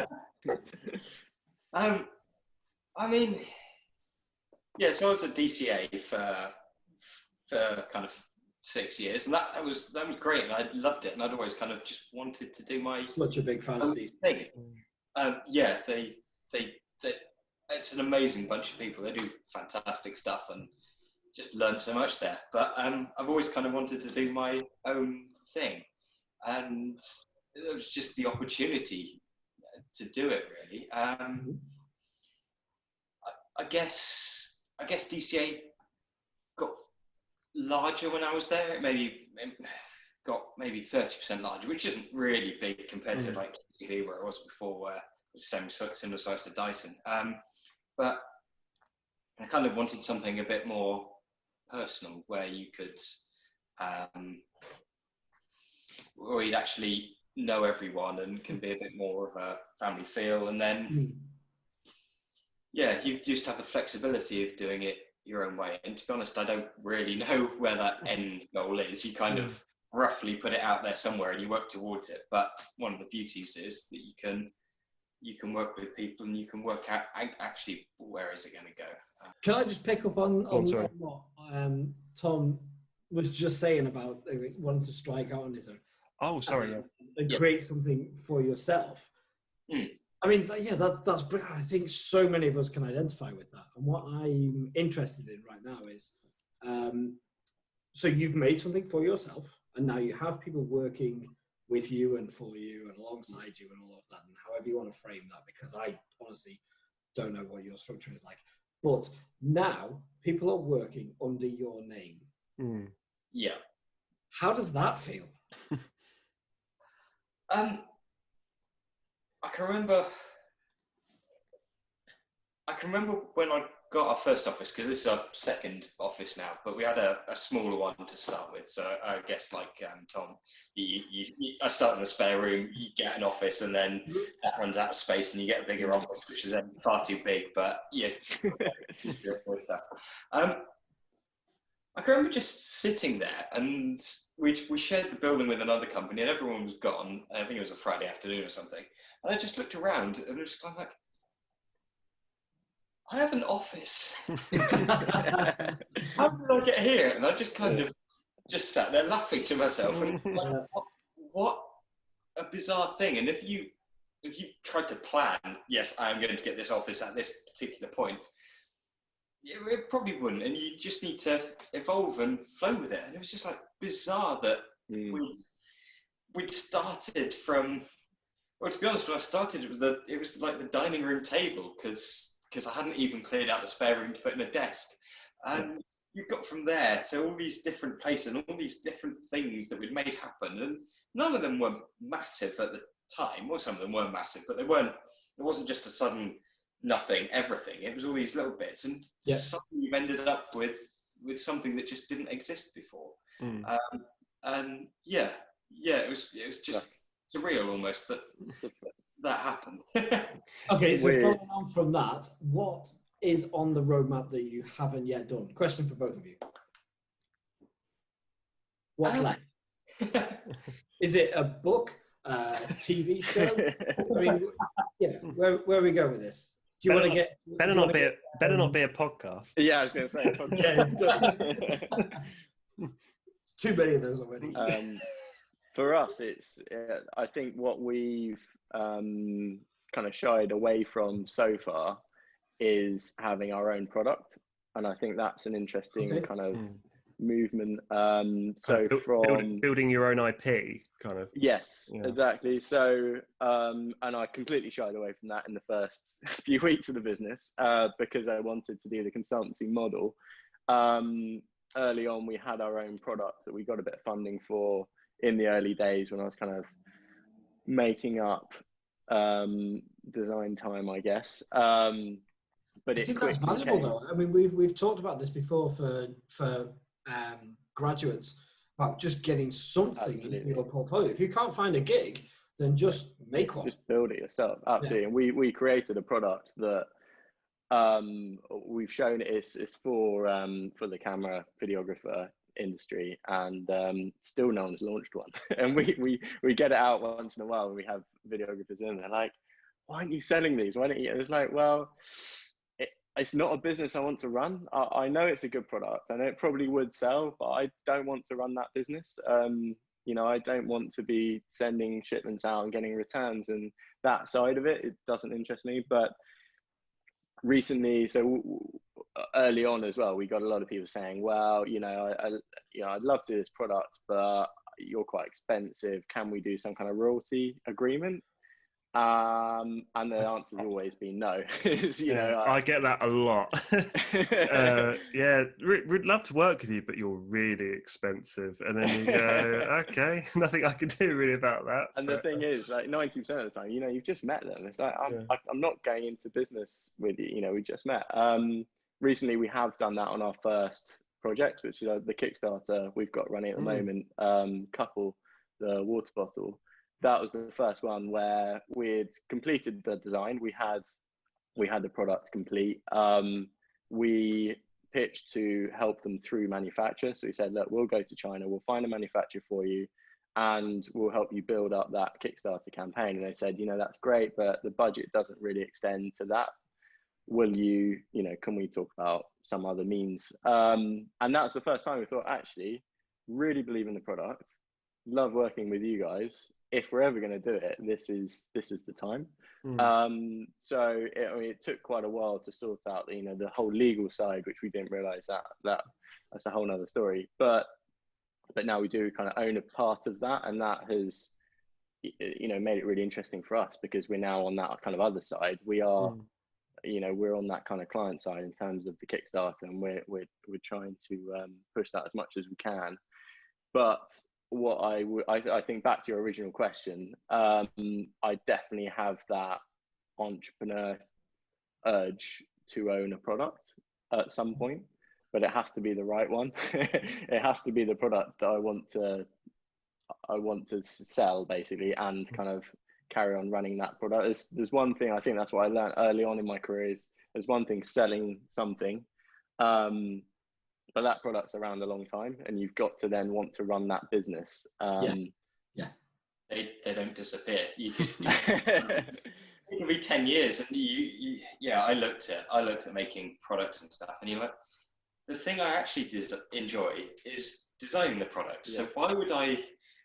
I mean, yeah, so I was at DCA for kind of 6 years, and that was great, and I loved it, and I'd always kind of just wanted to do my such a big fan of DCA. Yeah, they it's an amazing bunch of people. They do fantastic stuff and just learn so much there. But I've always kind of wanted to do my own thing, and it was just the opportunity to do it, really. I guess DCA got larger when I was there. It got maybe 30% larger, which isn't really big compared to like TV where I was before, where it was similar size to Dyson. But I kind of wanted something a bit more personal, where you could, where you'd actually know everyone and can be a bit more of a family feel. And then, yeah, you just have the flexibility of doing it your own way. And to be honest, I don't really know where that end goal is. You kind of roughly put it out there somewhere and you work towards it. But one of the beauties is that you can work with people and you can work out actually where is it going to go. Can I just pick up on what Tom was just saying about wanting to strike out on his own? Oh, sorry. And create something for yourself. I mean, yeah, that's brilliant. I think so many of us can identify with that. And what I'm interested in right now is, so you've made something for yourself, and now you have people working with you and for you and alongside you and all of that, and however you want to frame that, because I honestly don't know what your structure is like. But now people are working under your name. Yeah. How does that feel? I can remember when I got our first office, because this is our second office now, but we had a smaller one to start with. So I guess, like Tom, I start in a spare room, you get an office, and then that runs out of space, and you get a bigger office, which is then far too big. But yeah, stuff. I can remember just sitting there, and we shared the building with another company, and everyone was gone. I think it was a Friday afternoon or something, and I just looked around, and I was kind of like, I have an office. How did I get here? And I just kind of just sat there laughing to myself. And like, what a bizarre thing. And if you tried to plan, yes, I am going to get this office at this particular point, it probably wouldn't. And you just need to evolve and flow with it. And it was just like bizarre that we'd started from, well, to be honest, when I started, it was like the dining room table, because I hadn't even cleared out the spare room to put in a desk. And you got from there to all these different places and all these different things that we'd made happen. And none of them were massive at the time. Well, some of them were massive, but it wasn't just a sudden nothing, everything. It was all these little bits. And suddenly you've ended up with something that just didn't exist before. And it was just surreal almost that happened. Okay, so following on from that, what is on the roadmap that you haven't yet done? Question for both of you. What's left? Is it a book, a TV show? I mean, where we go with this? Do you want to get better not be a podcast? Yeah, I was going to say. It's too many of those already. For us, it's I think what we've kind of shied away from so far is having our own product, and I think that's an interesting kind of movement. Building your own IP, kind of. Yes, exactly. So and I completely shied away from that in the first few weeks of the business because I wanted to do the consultancy model. Early on, we had our own product that we got a bit of funding for in the early days when I was kind of making up design time, I guess. But I think that's valuable, though. I mean, we've talked about this before for graduates about just getting something into your portfolio. If you can't find a gig, then just make one. Just build it yourself. Absolutely. And we created a product that we've shown it's for the camera videographer industry, and still no one's launched one. And we get it out once in a while when we have videographers in. They're like, why aren't you selling these? Why don't you? And it's like, well, it's not a business I want to run. I know it's a good product. I know it probably would sell, but I don't want to run that business. I don't want to be sending shipments out and getting returns, and that side of it doesn't interest me. But recently, so early on as well, we got a lot of people saying, well, I'd love to do this product, but you're quite expensive. Can we do some kind of royalty agreement? And the answer's always been no. I get that a lot. We'd love to work with you, but you're really expensive. And then you go, okay, nothing I can do really about that. And the thing is, like 90% of the time, you've just met them. It's like, I'm not going into business with you. We just met. Recently, we have done that on our first project, which is the Kickstarter we've got running at the moment. Couple, the water bottle. That was the first one where we'd completed the design. We had the product complete. We pitched to help them through manufacture. So we said, look, we'll go to China, we'll find a manufacturer for you, and we'll help you build up that Kickstarter campaign. And they said, that's great, but the budget doesn't really extend to that. Will you, can we talk about some other means? And that's the first time we thought, actually, really believe in the product, love working with you guys. If we're ever going to do it, this is the time. So it took quite a while to sort out the whole legal side, which we didn't realize that's a whole nother story. But now we do kind of own a part of that, and that has made it really interesting for us, because we're now on that kind of other side. We are, we're on that kind of client side in terms of the Kickstarter, and we're trying to push that as much as we can. But what I think, back to your original question, I definitely have that entrepreneur urge to own a product at some point, but it has to be the right one. It has to be the product that I want to sell, basically, and kind of carry on running that product. There's one thing, I think that's what I learned early on in my career, is there's one thing selling something, but that product's around a long time, and you've got to then want to run that business. They don't disappear. You could it could be 10 years, and I looked at making products and stuff, and the thing I actually enjoy is designing the product. So why would I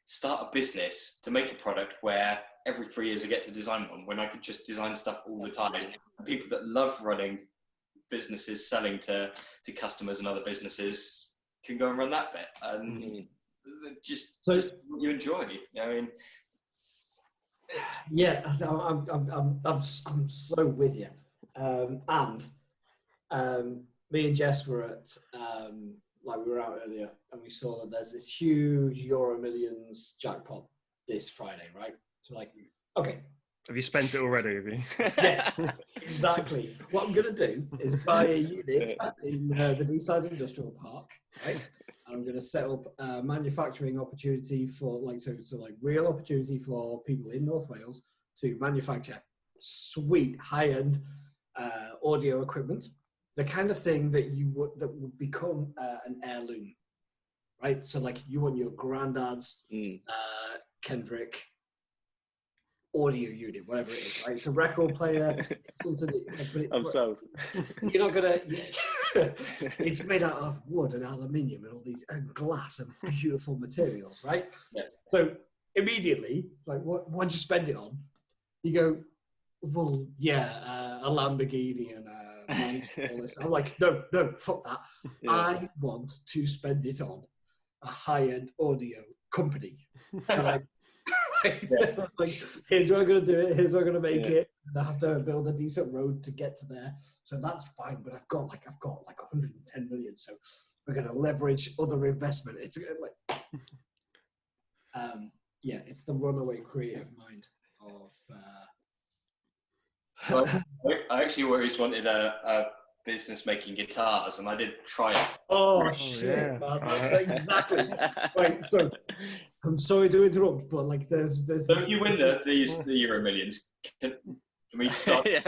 start a business to make a product where every 3 years I get to design one, when I could just design stuff all the time? And people that love running businesses, selling to customers and other businesses, can go and run that bit, and just what you enjoy. I mean, I'm so with you. Me and Jess were at we were out earlier, and we saw that there's this huge Euro Millions jackpot this Friday, right? So okay. Have you spent it already? Have you? Yeah, exactly. What I'm going to do is buy a unit in the Deeside Industrial Park, right? And I'm going to set up a manufacturing opportunity for real opportunity for people in North Wales to manufacture sweet high-end audio equipment, the kind of thing that would become an heirloom, right? So you want your granddad's Kendrick audio unit, whatever it is, right? It's a record player, something. I'm sold. You're not gonna. It's made out of wood and aluminium and all these glass and beautiful materials, right? Yeah. So immediately, what'd you spend it on? You go, well, a Lamborghini and all this. I'm like, no, fuck that. Yeah. I want to spend it on a high-end audio company. Here's where I'm going to do it. Here's where I'm going to make it. And I have to build a decent road to get to there. So that's fine. But I've got 110 million. So we're going to leverage other investment. It's it's the runaway creative mind of. I actually always wanted a business making guitars, and I did try it. Oh shit, man! Exactly. Right, so I'm sorry to interrupt, but there's. So if you win the Euro Millions, can we start? The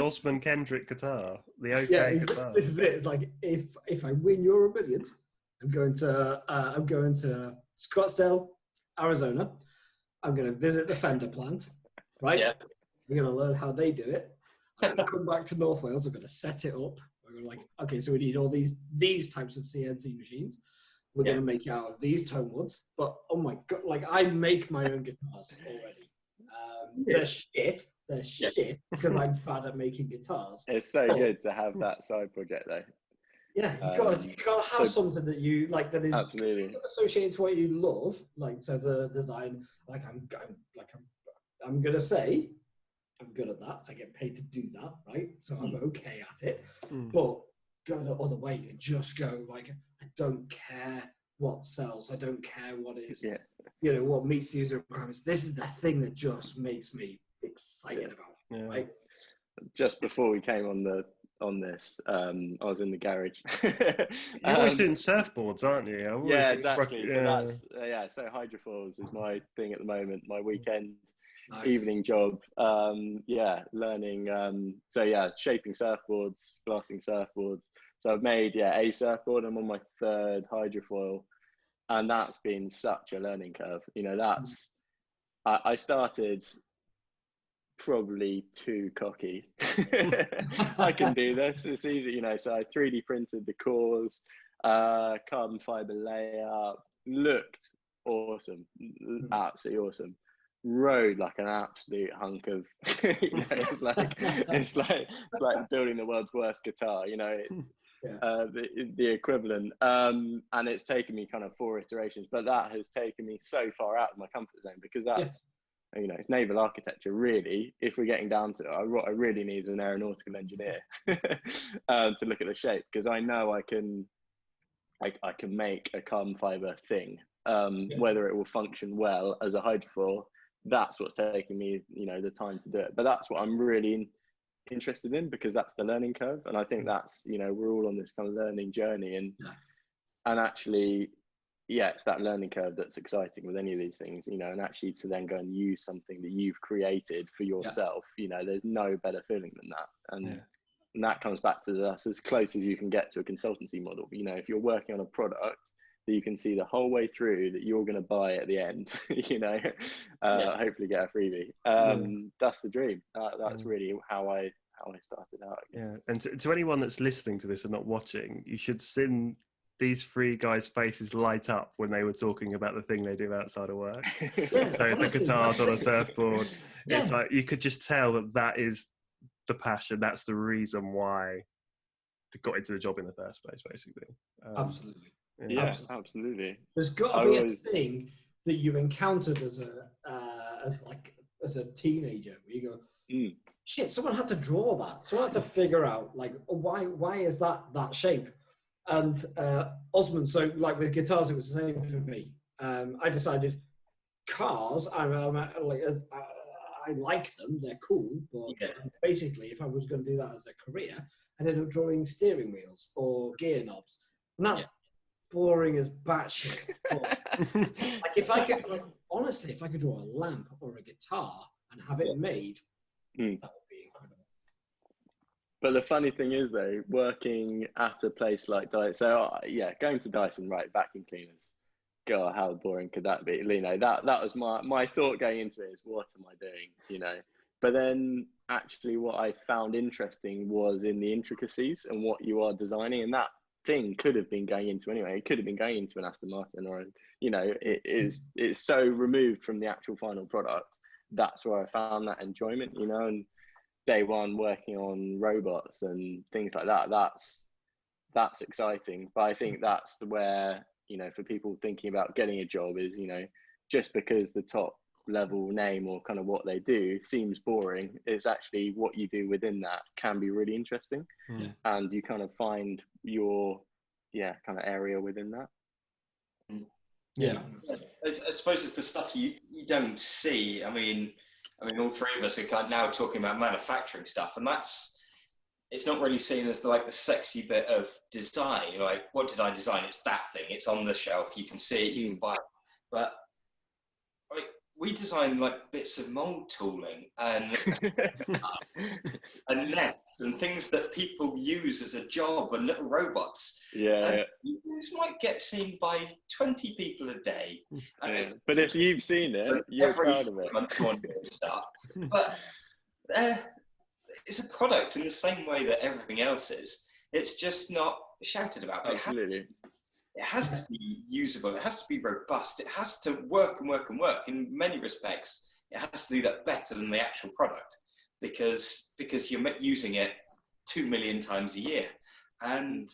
Osman Kendrick guitar, the OK guitar. This is it. It's if I win Euro Millions, I'm going to Scottsdale, Arizona. I'm going to visit the Fender plant, right? Yeah. We're going to learn how they do it. I'm going to come back to North Wales. I'm going to set it up. We're going okay, so we need all these types of CNC machines. We're going to make it out of these tone woods. But oh my god, I make my own guitars already. They're shit because I'm bad at making guitars. It's so good to have that side project though. Yeah, you got to have something that you like that is absolutely associated to what you love. So the design, I'm going to say. I'm good at that. I get paid to do that, right? So I'm okay at it. But go the other way and just go I don't care what sells. I don't care what is, what meets the user requirements. This is the thing that just makes me excited about, right? Just before we came on this, I was in the garage. You're always doing surfboards, aren't you? Yeah, exactly. So that's so hydrofoils is my thing at the moment. My weekend. Nice. Evening job, learning, shaping surfboards, glassing surfboards. So I've made, a surfboard. I'm on my third hydrofoil, and that's been such a learning curve. I started probably too cocky. I can do this, it's easy, so I 3D printed the cores, carbon fiber layout, looked awesome, absolutely awesome. Rode like an absolute hunk of it's like building the world's worst guitar, the equivalent. And it's taken me kind of 4 iterations, but that has taken me so far out of my comfort zone, because that's, you know, it's naval architecture really. If we're getting down to it, what I really need is an aeronautical engineer to look at the shape, because I know I can make a carbon fiber thing. Whether it will function well as a hydrofoil, that's what's taking me, you know, the time to do it. But that's what I'm really interested in, because that's the learning curve. And I think that's, you know, we're all on this kind of learning journey, and actually, it's that learning curve that's exciting with any of these things, you know. And actually to then go and use something that you've created for yourself, you know, there's no better feeling than that. And that comes back to that's as close as you can get to a consultancy model. You know, if you're working on a product that you can see the whole way through, that you're going to buy at the end, you know, hopefully get a freebie. That's the dream. That's really how I started out. Yeah, and to anyone that's listening to this and not watching, you should see these 3 guys' faces light up when they were talking about the thing they do outside of work. So honestly, the guitars on a surfboard, it's like you could just tell that is the passion. That's the reason why they got into the job in the first place, basically. Absolutely. Absolutely. There's got to be a thing that you encountered as a teenager where you go, shit, someone had to draw that. Someone had to figure out, like, why is that shape? And Osman, so like with guitars, it was the same for me. I decided cars, I like them, they're cool, but basically if I was going to do that as a career, I ended up drawing steering wheels or gear knobs. And that's boring as batshit. Like if I could, honestly, if I could draw a lamp or a guitar and have it made, that would be incredible. But the funny thing is, though, working at a place like Dyson, so going to Dyson, right, vacuum cleaners. God, how boring could that be? You know, that was my thought going into it, is what am I doing? You know, but then actually what I found interesting was in the intricacies and what you are designing, and that thing could have been going into anyway. It could have been going into an Aston Martin, or you know, it's so removed from the actual final product. That's where I found that enjoyment, you know. And day one working on robots and things like that, that's exciting. But I think that's where, you know, for people thinking about getting a job is, you know, just because the top level name or kind of what they do seems boring, it's actually what you do within that can be really interesting. And you kind of find your kind of area within that. I suppose it's the stuff you don't see. I mean all 3 of us are now talking about manufacturing stuff, and it's not really seen as the sexy bit of design. Like, what did I design? It's that thing. It's on the shelf. You can see it. You can buy it. But we design bits of mold tooling and and nests and things that people use as a job, and little robots. This might get seen by 20 people a day. But if you've seen it, you're proud of it. But it's a product in the same way that everything else is. It's just not shouted about. Absolutely. It has to be usable. It has to be robust. It has to work and work and work. In many respects, it has to do that better than the actual product, because you're using it 2 million times a year, and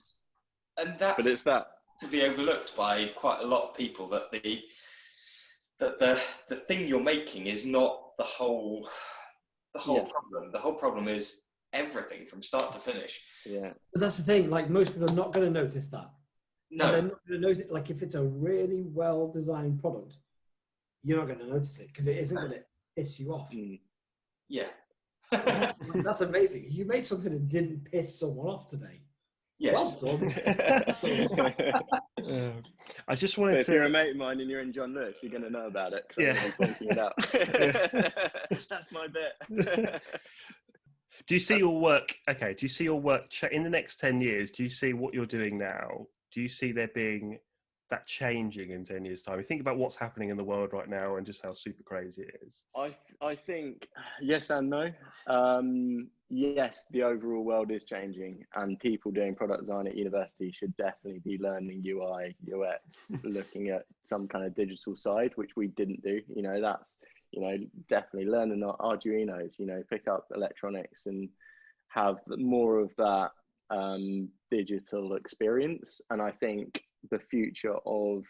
that's but it's that to be overlooked by quite a lot of people, that the thing you're making is not the whole problem. The whole problem is everything from start to finish. But that's the thing. Like, most people are not going to notice that. No, they're not going to notice. Like, if it's a really well designed product, you're not going to notice it, because it isn't going to piss you off. That's amazing. You made something that didn't piss someone off today. Yes. Well done. I just wanted if you're a mate of mine and you're in John Lewis, you're going to know about it. I'm going to be pointing it out. That's my bit. Do you see your work? Okay. Do you see your work in the next 10 years? Do you see what you're doing now? Do you see there being that changing in 10 years' time? You think about what's happening in the world right now and just how super crazy it is. I think yes and no. Yes, the overall world is changing, and people doing product design at university should definitely be learning UI, UX, looking at some kind of digital side, which we didn't do. You know, that's, you know, definitely learning Arduinos, you know, pick up electronics and have more of that digital experience. And I think the future of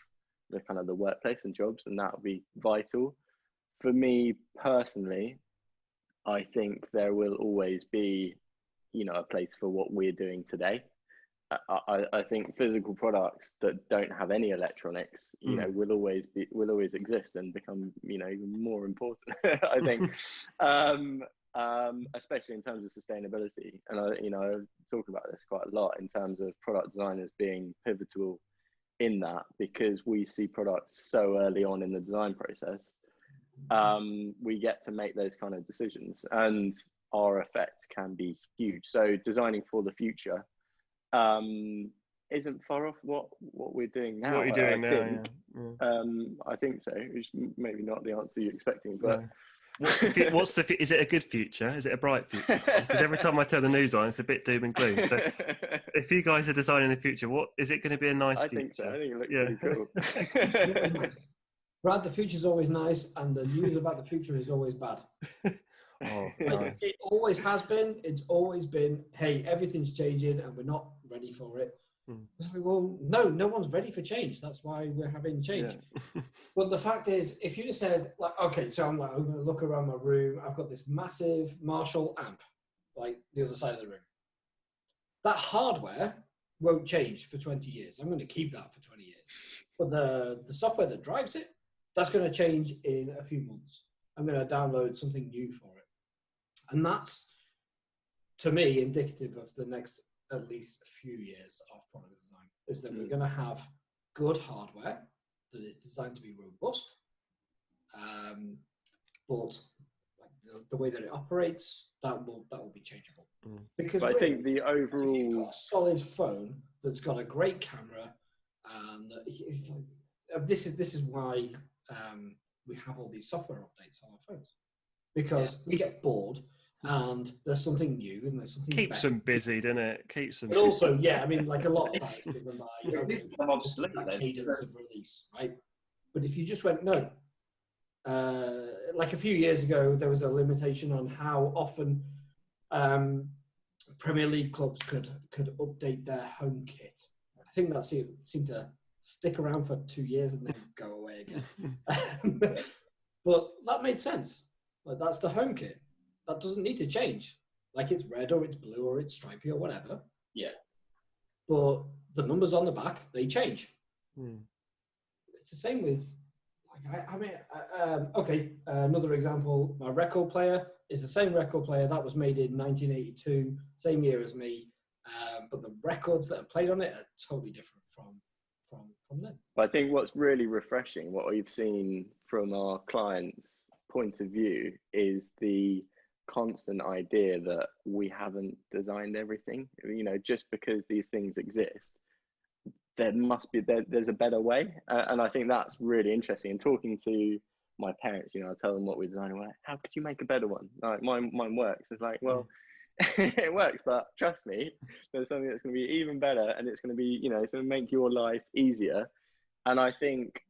the kind of the workplace and jobs, and that will be vital. For me personally, I think there will always be, a place for what we're doing today. I think physical products that don't have any electronics, will always exist and become, even more important. I think, especially in terms of sustainability. And I talk about this quite a lot in terms of product designers being pivotal in that, because we see products so early on in the design process. We get to make those kind of decisions, and our effect can be huge. So designing for the future isn't far off what we're doing now. What you're doing now, yeah. I think so. Which maybe not the answer you're expecting, but is it a good future? Is it a bright future? Because every time I turn the news on, it's a bit doom and gloom. So if you guys are designing the future, what is it going to be a nice future? I think so. I think it looks pretty cool. Brad, the future's always nice, and the news about the future is always bad. Nice. It always has been. It's always been, hey, everything's changing and we're not ready for it. It's like, well, no one's ready for change. That's why we're having change. Yeah. But the fact is, if you just said, like, okay, so I'm going to look around my room. I've got this massive Marshall amp, like the other side of the room. That hardware won't change for 20 years. I'm going to keep that for 20 years. But the software that drives it, that's going to change in a few months. I'm going to download something new for it. And that's, to me, indicative of the next at least few years of product design, is that we're going to have good hardware that is designed to be robust, but the way that it operates, that will be changeable. Because but really, I think the overall, if you've got a solid phone that's got a great camera, and this is why we have all these software updates on our phones, because we get bored and there's something new and there's something keeps them busy, doesn't it? Keeps them. But also, yeah, I mean, like a lot of that is driven by cadence of release, right? But if you just went no, like a few years ago, there was a limitation on how often Premier League clubs could update their home kit. I think that seemed to stick around for 2 years and then go away again. But that made sense. Like, that's the home kit. That doesn't need to change. Like, it's red or it's blue or it's stripy or whatever. Yeah. But the numbers on the back, they change. It's the same with, like, another example, my record player is the same record player that was made in 1982, same year as me, but the records that are played on it are totally different from then. I think what's really refreshing, what we've seen from our clients' point of view, is the constant idea that we haven't designed everything. Just because these things exist, there's a better way, and I think that's really interesting. And talking to my parents, I tell them what we're designing. Like, how could you make a better one? Like, mine works. It's like, well, it works, but trust me, there's something that's going to be even better, and it's going to be, it's going to make your life easier. And I think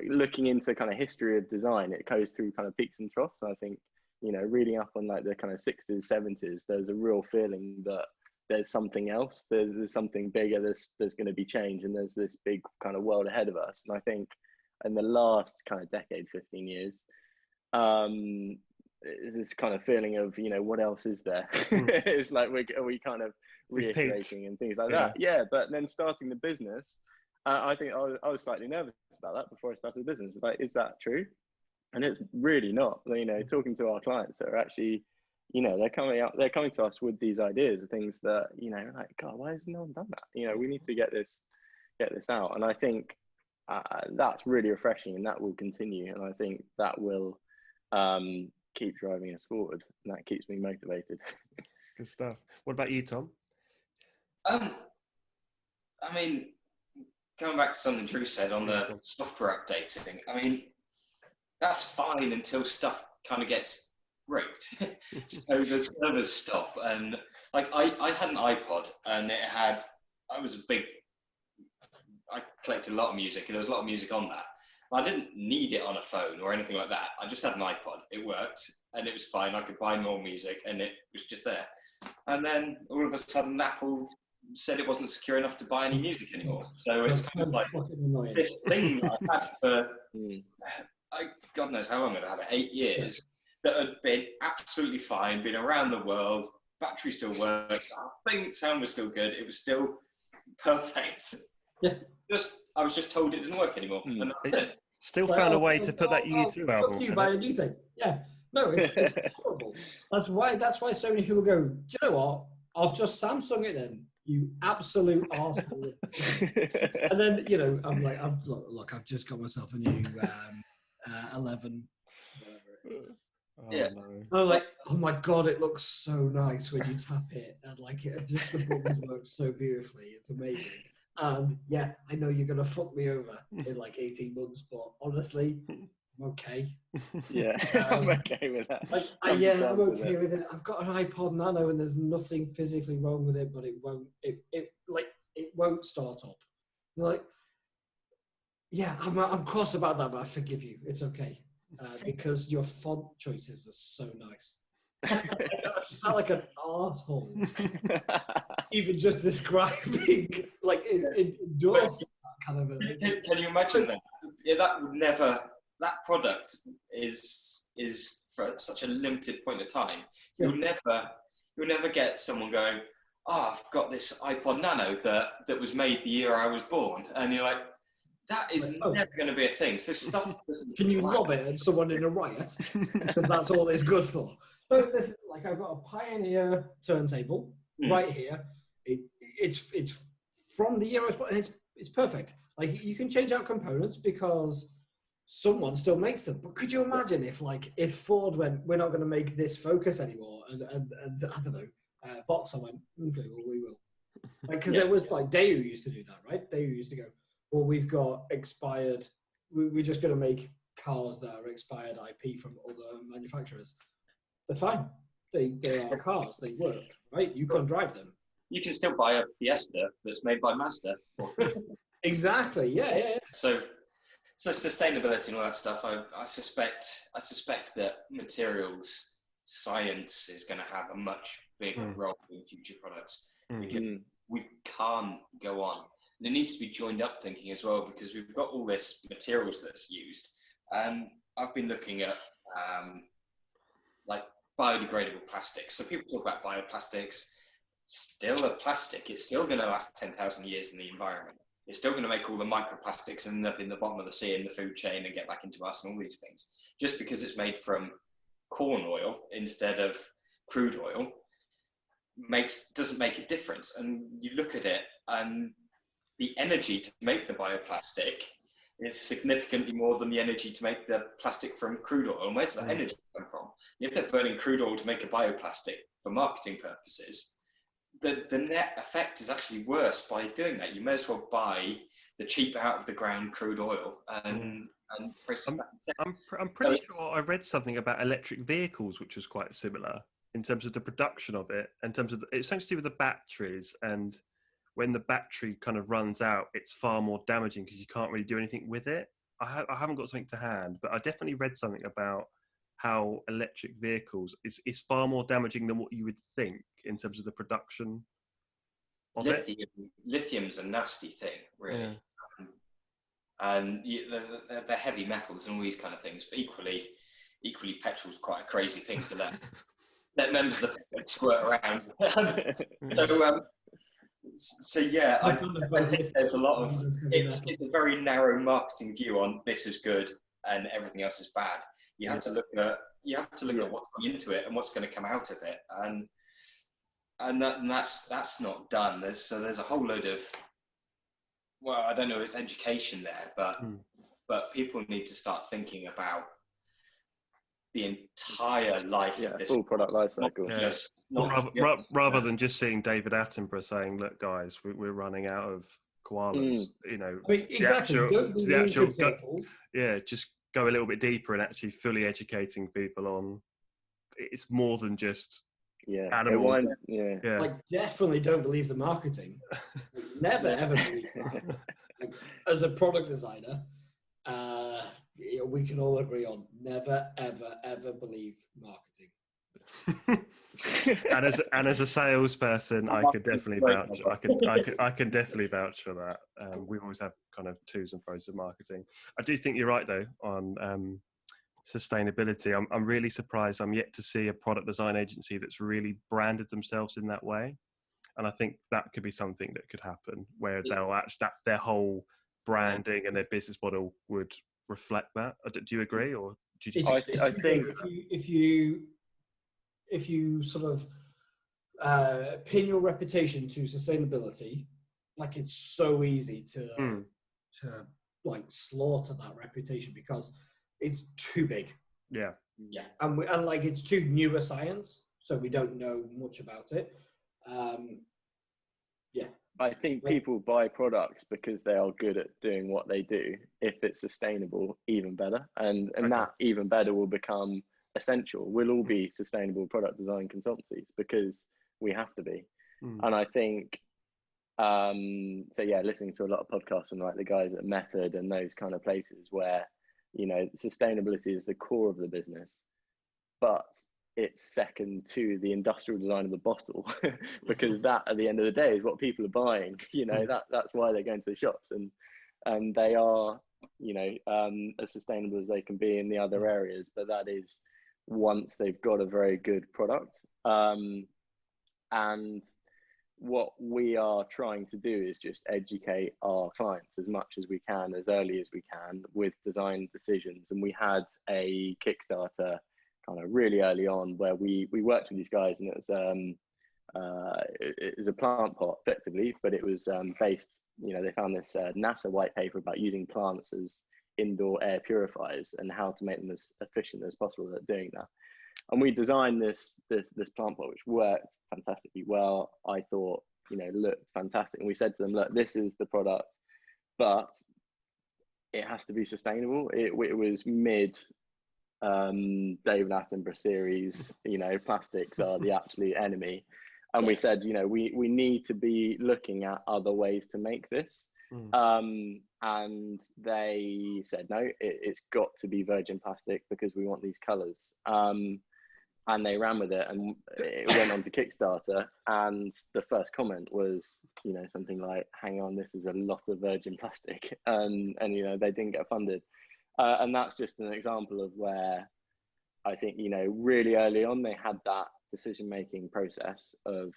looking into kind of history of design, it goes through kind of peaks and troughs. And I think, reading up on like the kind of 60s, 70s, there's a real feeling that there's something else, there's something bigger, there's going to be change, and there's this big kind of world ahead of us. And I think in the last kind of decade, 15 years, this kind of feeling of, what else is there? It's like, are we kind of reiterating and things like that? Yeah, but then starting the business, I think I was slightly nervous about that before I started the business. Like, is that true? And it's really not. Talking to our clients that are actually, they're coming to us with these ideas of things that, like, God, why has no one done that? We need to get this out. And I think that's really refreshing, and that will continue. And I think that will keep driving us forward, and that keeps me motivated. Good stuff. What about you, Tom? I mean, going back to something Drew said on the software updating, I mean, that's fine until stuff kind of gets rigged. So the servers stop, and like I had an iPod, and I collected a lot of music, and there was a lot of music on that. I didn't need it on a phone or anything like that. I just had an iPod. It worked, and it was fine. I could buy more music, and it was just there. And then all of a sudden, Apple said it wasn't secure enough to buy any music anymore. So it's kind of like this thing that I had for, God knows how long I'd had it, 8 years, that had been absolutely fine, been around the world, battery still worked, I think sound was still good, it was still perfect. Yeah. I was just told it didn't work anymore, and that's it. Still found a way to put that U2 album. Fuck you, buy a new thing. Yeah. No, it's horrible. That's why so many people go, do you know what? I'll just Samsung it then. You absolute arsehole. And then, you know, I'm like, look, I've just got myself a new 11, whatever it is. Yeah. No. I'm like, oh my God, it looks so nice when you tap it. And like, just the buttons work so beautifully. It's amazing. Yeah, I know you're going to fuck me over in like 18 months, but honestly, I'm okay. Yeah, I'm okay with that. I'm okay with it. I've got an iPod Nano and there's nothing physically wrong with it, but it won't start up. You're like, yeah, I'm cross about that, but I forgive you. It's okay. Because your font choices are so nice. I sound like an asshole. Even just describing, like, endorsing that kind of a thing. Can you imagine that? Yeah, that would never. That product is for such a limited point of time. You'll never get someone going, oh, I've got this iPod Nano that was made the year I was born, and you're like, that is never going to be a thing. So stuff. Can you rob it at someone in a riot? Because that's all it's good for. So this is like, I've got a Pioneer turntable right here. It's from the year I was born, and it's perfect. Like, you can change out components because someone still makes them. But could you imagine if Ford went, we're not going to make this Focus anymore, and I don't know, Vauxhall went, okay, well, we will. Because there was like Daewoo used to do that, right? Daewoo used to go, well, we've got expired. We're just going to make cars that are expired IP from other manufacturers. They're fine. They are cars. They work, right? You can't drive them. You can still buy a Fiesta that's made by Mazda. Exactly. Yeah. So sustainability and all that stuff. I suspect that materials science is going to have a much bigger role in future products. Because we can't go on. And it needs to be joined up thinking as well, because we've got all this materials that's used. And I've been looking at like biodegradable plastics. So people talk about bioplastics. Still a plastic. It's still going to last 10,000 years in the environment. It's still going to make all the microplastics end up in the bottom of the sea in the food chain and get back into us and all these things. Just because it's made from corn oil instead of crude oil doesn't make a difference. And you look at it, and the energy to make the bioplastic is significantly more than the energy to make the plastic from crude oil. And where does that energy come from? If they're burning crude oil to make a bioplastic for marketing purposes, the net effect is actually worse by doing that. You may as well buy the cheap out of the ground crude oil and process that. I'm pretty sure I read something about electric vehicles, which was quite similar in terms of the production of it, in terms of it's something to do with the batteries, and when the battery kind of runs out, it's far more damaging because you can't really do anything with it. I haven't got something to hand, but I definitely read something about how electric vehicles is far more damaging than what you would think in terms of the production of Lithium's a nasty thing, really. Yeah. And they're heavy metals and all these kind of things, but equally petrol's quite a crazy thing to let members of the public squirt around. So yeah, I think there's a lot of it's a very narrow marketing view on this is good and everything else is bad. You have to look at what's going into it and what's going to come out of it, and that's not done. There's a whole load of, well, I don't know if it's education there, but people need to start thinking about the entire life of this full product life cycle. Rather than just seeing David Attenborough saying, "Look, guys, we're running out of koalas." You know, I mean, exactly. Just go a little bit deeper and actually fully educating people on it's more than just animals. Like, definitely don't believe the marketing. Never ever believe that. Like, as a product designer, we can all agree on never ever believe marketing. and as a salesperson, I could definitely vouch. I can definitely vouch for that. We always have kind of twos and fros of marketing. I do think you're right though on sustainability. I'm really surprised. I'm yet to see a product design agency that's really branded themselves in that way. And I think that could be something that could happen, where they'll actually their whole branding and their business model would reflect that. Do you agree, or do you just? I think if you sort of pin your reputation to sustainability, like it's so easy to like slaughter that reputation because it's too big. Yeah. And like it's too new a science, so we don't know much about it. I think people buy products because they are good at doing what they do. If it's sustainable, even better, and that even better will become essential. We'll all be sustainable product design consultancies because we have to be. And I think listening to a lot of podcasts and like the guys at Method and those kind of places where sustainability is the core of the business, but it's second to the industrial design of the bottle because that at the end of the day is what people are buying. That's why they're going to the shops, and they are as sustainable as they can be in the other areas, but that is once they've got a very good product. And what we are trying to do is just educate our clients as much as we can, as early as we can, with design decisions. And we had a Kickstarter kind of really early on where we worked with these guys, and it was a plant pot effectively, but it was based, they found this NASA white paper about using plants as indoor air purifiers and how to make them as efficient as possible at doing that. And we designed this plant pot, which worked fantastically well. I thought, looked fantastic. And we said to them, look, this is the product, but it has to be sustainable. It was mid David Attenborough series, plastics are the absolute enemy. And we said, we need to be looking at other ways to make this. And they said, no, it's got to be virgin plastic because we want these colors. And they ran with it, and it went on to Kickstarter. And the first comment was, something like, hang on, this is a lot of virgin plastic. And they didn't get funded. And that's just an example of where I think, really early on, they had that decision-making process of,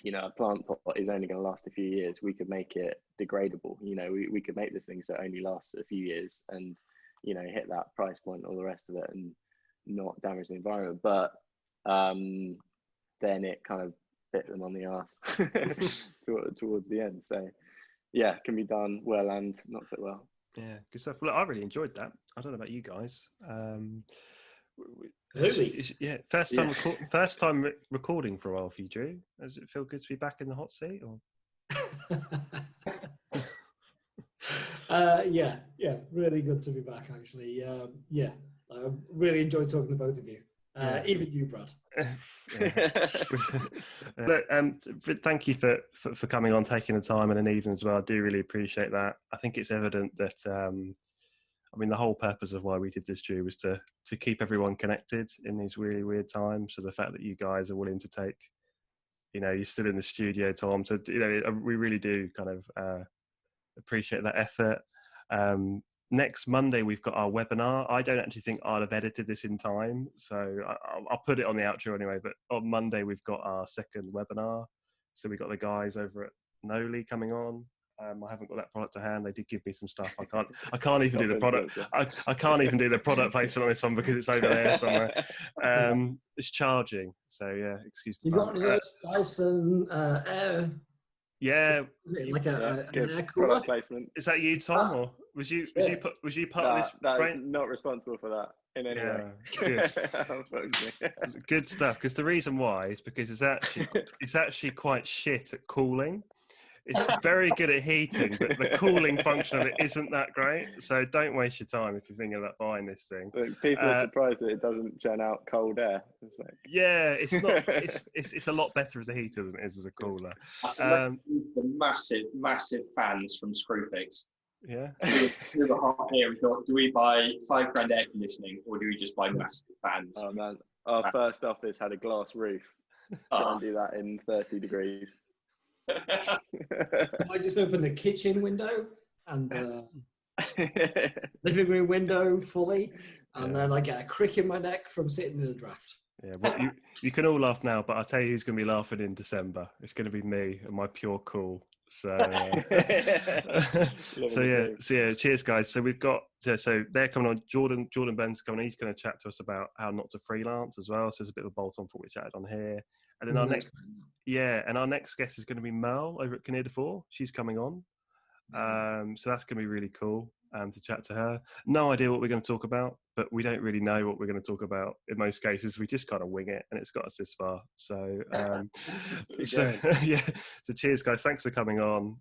a plant pot is only going to last a few years. We could make it degradable. We could make this thing so it only lasts a few years and, hit that price point, all the rest of it, and not damage the environment. But then it kind of bit them on the arse towards the end. So, yeah, can be done well and not so well. Yeah, good stuff. Well, I really enjoyed that. I don't know about you guys. Really? Yeah, first time recording for a while for you, Drew. Does it feel good to be back in the hot seat? Or? Yeah, really good to be back. Actually, I really enjoyed talking to both of you. Even you, Brad. Look, thank you for coming on, taking the time in an evening as well. I do really appreciate that. I think it's evident that the whole purpose of why we did this, Drew, was to keep everyone connected in these really weird times. So the fact that you guys are willing to take, you're still in the studio, Tom. So we really do kind of appreciate that effort. Next Monday, we've got our webinar. I don't actually think I'll have edited this in time, so I'll put it on the outro anyway. But on Monday, we've got our second webinar. So we've got the guys over at Noli coming on. I haven't got that product to hand. They did give me some stuff. I can't even do the product. I can't even do the product placement on this one because it's over there somewhere. It's charging. So yeah, excuse the pun. You got those Dyson Air. Yeah. Is it like an air cooler? Product placement. Is that you, Tom, or was you part of this? I'm not responsible for that in any way. Good. Good stuff. Because the reason why is because it's actually quite shit at cooling. It's very good at heating, but the cooling function of it isn't that great. So don't waste your time if you're thinking about buying this thing. People are surprised that it doesn't churn out cold air. Yeah, it's not. It's a lot better as a heater than it is as a cooler. The massive fans from Screwfix. Yeah. We were half here. We thought, do we buy £5,000 air conditioning or do we just buy massive fans? Oh man, our first office had a glass roof. Try and do that in 30 degrees. I just opened the kitchen window and the living room window fully, and then I get a crick in my neck from sitting in a draft. Yeah, well, you can all laugh now, but I'll tell you who's going to be laughing in December. It's going to be me and my pure cool. So, so cheers, guys. So we've got so they're coming on. Jordan Ben's coming. He's going to chat to us about how not to freelance as well. So there's a bit of a bolt on for what we chatted on here. And then our next guest is going to be Mel over at Canada 4. She's coming on. So that's going to be really cool to chat to her. No idea what we're going to talk about, but we don't really know what we're going to talk about in most cases. We just kind of wing it, and it's got us this far. So, so cheers, guys. Thanks for coming on.